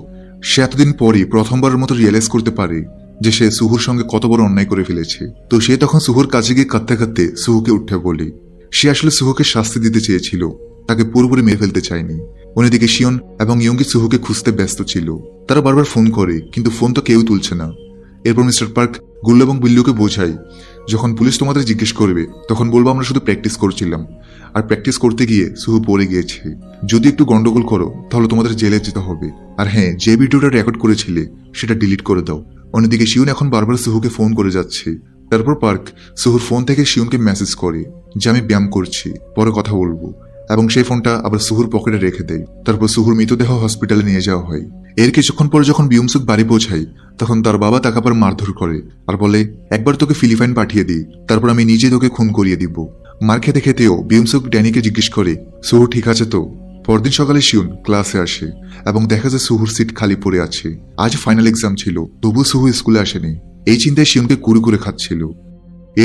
সে এতদিন পরই প্রথমবারের মতো রিয়েলাইজ করতে পারে যে সে সুহুর সঙ্গে কত বড় অন্যায় করে ফেলেছে। তো সে তখন সুহুর কাছে গিয়ে কাঁদতে কাঁদতে সুহুকে উঠে বলে, সে আসলে সুহুকে শাস্তি দিতে চেয়েছিল, তাকে পুরোপুরি মেরে ফেলতে চায়নি। অন্যদিকে শিয়ন এবং ইয়ঙ্গি সুহুকে খুঁজতে ব্যস্ত ছিল। তারা বারবার ফোন করে, কিন্তু ফোন তো কেউ তুলছে না। এরপর মিস্টার পার্ক গুল্লু এবং বিল্লুকে বোঝায়, যখন পুলিশ তোমাদের জিজ্ঞেস করবে তখন বলবো আমরা শুধু প্র্যাকটিস করছিলাম, আর প্র্যাকটিস করতে গিয়ে সুহু পড়ে গিয়েছে। যদি একটু গন্ডগোল করো তাহলে তোমাদের জেলে যেতে হবে। আর হ্যাঁ, যে ভিডিওটা রেকর্ড করেছিলে সেটা ডিলিট করে দাও। অন্যদিকে শিউন এখন বারবার সুহুকে ফোন করে যাচ্ছে। তারপর পার্ক সুহুর ফোন থেকে শিউনকে মেসেজ করে যে আমি ব্যায়াম করছি, পরে কথা বলবো, এবং সেই ফোনটা আবার সুহুর পকেটে রেখে দেয়। তারপর সুহুর মৃতদেহ হসপিটালে নিয়ে যাওয়া হয়। এর কিছুক্ষণ পরে যখন বিউমসুক বাড়ি পৌঁছায় তখন তার বাবা তাকে আবার মারধর করে আর বলে, একবার তোকে ফিলিপাইন পাঠিয়ে দিই, তারপর আমি নিজে তোকে খুন করিয়ে দিব। মার খেতে খেতেও বিউমসুক ড্যানিকে জিজ্ঞেস করে, সুহু ঠিক আছে তো? পরদিন সকালে শিউন ক্লাসে আসে এবং দেখা যায় সুহুর সিট খালি পড়ে আছে। আজ ফাইনাল এক্সাম ছিল, তবু সুহু স্কুলে আসেনি। এই চিন্তায় শিউনকে কুড়ে খাচ্ছিল।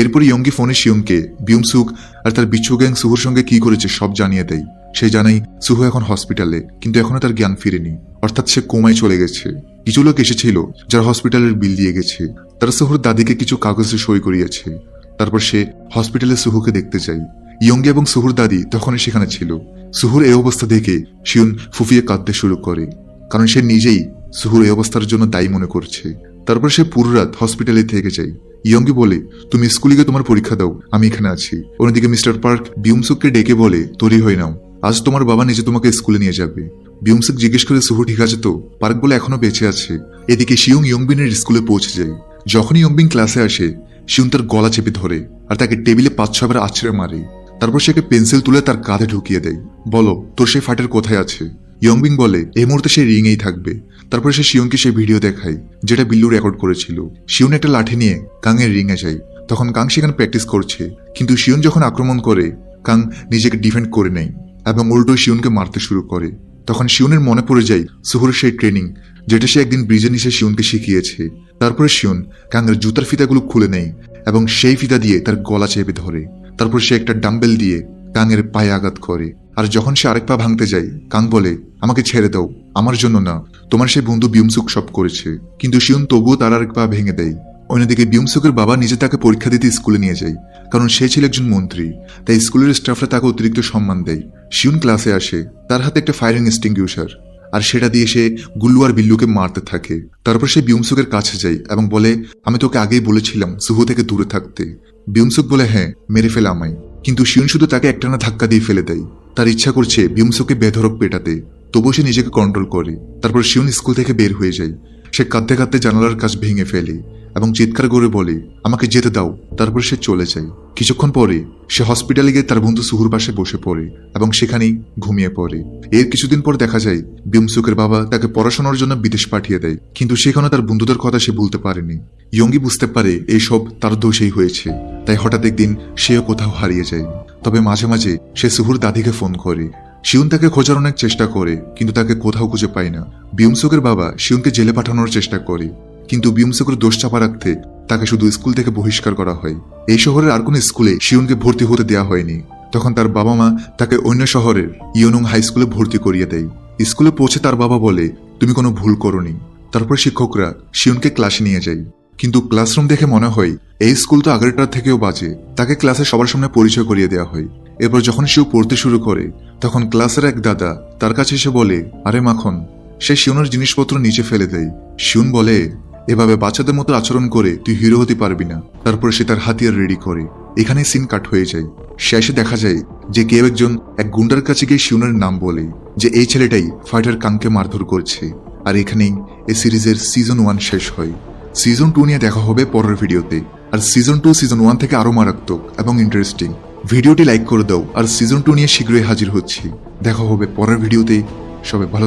এরপর ইয়ঙ্গি ফোনে শিউনকে বিউমসুক আর তার বিচ্ছু গ্যাং সুহুর সঙ্গে কি করেছে সব জানিয়ে দেয়। সে জানাই সুহু এখন হসপিটালে, কিন্তু এখনো তার জ্ঞান ফিরেনি, অর্থাৎ সে কোমায় চলে গেছে। কিছু লোক এসেছিল যারা হসপিটালের বিল দিয়ে গেছে। তারা সুহুর দাদিকে কিছু কাগজে সই করিয়েছে। তারপর সে হসপিটালে সুহুকে দেখতে যায়। ইয়ঙ্গি এবং সুহুর দাদি তখনই সেখানে ছিল। সুহুর এই অবস্থা দেখে শিউন ফুফিয়ে কাঁদতে শুরু করে, কারণ সে নিজেই সুহুর এই অবস্থার জন্য দায়ী মনে করছে। তারপর সে পুরো রাত হসপিটালে থেকে যায়। ইয়ঙ্গি বলে, তুমি স্কুলে গিয়ে তোমার পরীক্ষা দাও, আমি এখানে আছি। অন্যদিকে মিস্টার পার্ক বিউমসুককে ডেকে বলে, তৈরি হয়ে নাও, আজ তোমার বাবা নিজে তোমাকে স্কুলে নিয়ে যাবে। বিউমসুক জিজ্ঞেস করে, সুহু ঠিক আছে তো? পার্ক বলে, এখনো বেঁচে আছে। এদিকে শিউং ইয়ংবিনের স্কুলে পৌঁছে যায়। যখনই ইয়ংবিন ক্লাসে আসে শিউন তার গলা চেপে ধরে আর তাকে টেবিলে 5-6 বার আছড়ে মারে। তারপর সে পেন্সিল তুলে তার কাঁধে ঢুকিয়ে দেয়। বলো, তোর সেই ফাইটার কোথায় আছে? ইয়ংবিং বলে, এই মুহূর্তে সে রিংয়েই থাকবে। তারপরে সে শিউনকে সেই ভিডিও দেখায় যেটা বিল্লু রেকর্ড করেছিল। শিউন একটা লাঠি নিয়ে কাংয়ের রিংয়ে যায়। তখন কাং সেখানে প্র্যাকটিস করছে, কিন্তু শিউন যখন আক্রমণ করে কাং নিজেকে ডিফেন্ড করে নেয় এবং উল্টো শিউনকে মারতে শুরু করে। তখন শিউনের মনে পড়ে যায় সুহুর সেই ট্রেনিং যেটা সে একদিন ব্রিজের নিচে শিউনকে শিখিয়েছে। তারপরে শিউন কাংয়ের জুতার ফিতাগুলো খুলে নেয় এবং সেই ফিতা দিয়ে তার গলা চেপে ধরে। তারপর সে একটা ডাম্বেল দিয়ে কাংয়ের পায়ে আঘাত করে। আর যখন সে আরেক পা ভাঙতে যায় কাং বলে, আমাকে ছেড়ে দাও, আমার জন্য না, তোমার সেই বন্ধু বিউমসুক সব করেছে। কিন্তু শিউন তবুও তার আরেক পা ভেঙে দেয়। অন্যদিকে বিউমসুকের বাবা নিজে তাকে পরীক্ষা দিতে স্কুলে নিয়ে যায়, কারণ সে ছিল একজন মন্ত্রী, তাই স্কুলের স্টাফরা তাকে অতিরিক্ত সম্মান দেয়। শিউন ক্লাসে আসে, তার হাতে একটা ফায়ারিং এক্সটিংগুইশার, আর সেটা দিয়ে সে গুল্লু আর বিল্লুকে মারতে থাকে। তারপর সে বিউমসুকের কাছে যায় এবং বলে, আমি তোকে আগেই বলেছিলাম সুহু থেকে দূরে থাকতে। বিউমসুক বলে, হ্যাঁ, মেরে ফেলে আমায়। কিন্তু শিউন শুধু তাকে একটানা ধাক্কা দিয়ে ফেলে দেয়। তার ইচ্ছা করছে বিউমসোকে বেধড়ক পেটাতে, তবুও সে নিজেকে কন্ট্রোল করে। তারপর শিউন স্কুল থেকে বের হয়ে যায়। সে কাঁদতে কাঁদতে জানালার কাজ ভেঙে ফেলে এবং চিৎকার করে বলে, আমাকে যেতে দাও। তারপর সে চলে যায়। কিছুক্ষণ পরে সে হসপিটালে গিয়ে তার বন্ধু সুহুর পাশে বসে পড়ে এবং সেখানেই ঘুমিয়ে পড়ে। এর কিছুদিন পর দেখা যায় বিউমসুকের বাবা তাকে পড়াশোনার জন্য বিদেশ পাঠিয়ে দেয়, কিন্তু সেখানে তার বন্ধুদের কথা সে ভুলতে পারেনি। ইয়ঙ্গি বুঝতে পারে এইসব তার দোষেই হয়েছে, তাই হঠাৎ একদিন সেও কোথাও হারিয়ে যায়। তবে মাঝে মাঝে সে সুহুর দাদিকে ফোন করে। শিউন তাকে খোঁজার অনেক চেষ্টা করে, কিন্তু তাকে কোথাও খুঁজে পায় না। বিউমসুকের বাবা শিউনকে জেলে পাঠানোর চেষ্টা করে, কিন্তু বিউমসুকের দোষ চাপা রাখতে তাকে শুধু স্কুল থেকে বহিষ্কার করা হয়। এই শহরের আর কোনো স্কুলে শিউনকে ভর্তি হতে দেওয়া হয়নি। তখন তার বাবা মা তাকে অন্য শহরের ইয়নুং হাই স্কুলে ভর্তি করিয়ে দেয়। স্কুলে পৌঁছে তার বাবা বলে, তুমি কোনো ভুল করনি। তারপর শিক্ষকরা শিউনকে ক্লাসে নিয়ে যায়, কিন্তু ক্লাসরুম দেখে মনে হয় এই স্কুল তো আগেরটার থেকেও বাজে। তাকে ক্লাসে সবার সামনে পরিচয় করিয়ে দেওয়া হয়। এরপর যখন শিউ পড়তে শুরু করে, তখন ক্লাসের এক দাদা তার কাছে এসে বলে, আরে মাখন। সে শিউনের জিনিসপত্র নিচে ফেলে দেয়। শিউন বলে, এভাবে বাচ্চাদের মতো আচরণ করে তুই হিরো হতে পারবি না। তারপর সে তার হাতিয়ার রেডি করে। এখানে সিন কাট হয়ে যায়। শেষে দেখা যায় যে কেউ একজন এক গুন্ডার কাছে গিয়ে শিউনের নাম বলে যে এই ছেলেটাই ফাইটার কাংকে মারধর করছে। আর এখানেই এই সিরিজের সিজন 1 শেষ হয়। সিজন 2 নিয়ে দেখা হবে পরের ভিডিওতে। আর সিজন 2 সিজন 1 থেকে আরো মারাত্মক এবং ইন্টারেস্টিং। ভিডিওটি লাইক করে দাও, আর সিজন 2 নিয়ে শীঘ্রই হাজির হচ্ছি। দেখা হবে পরের ভিডিওতে। সবাই ভালো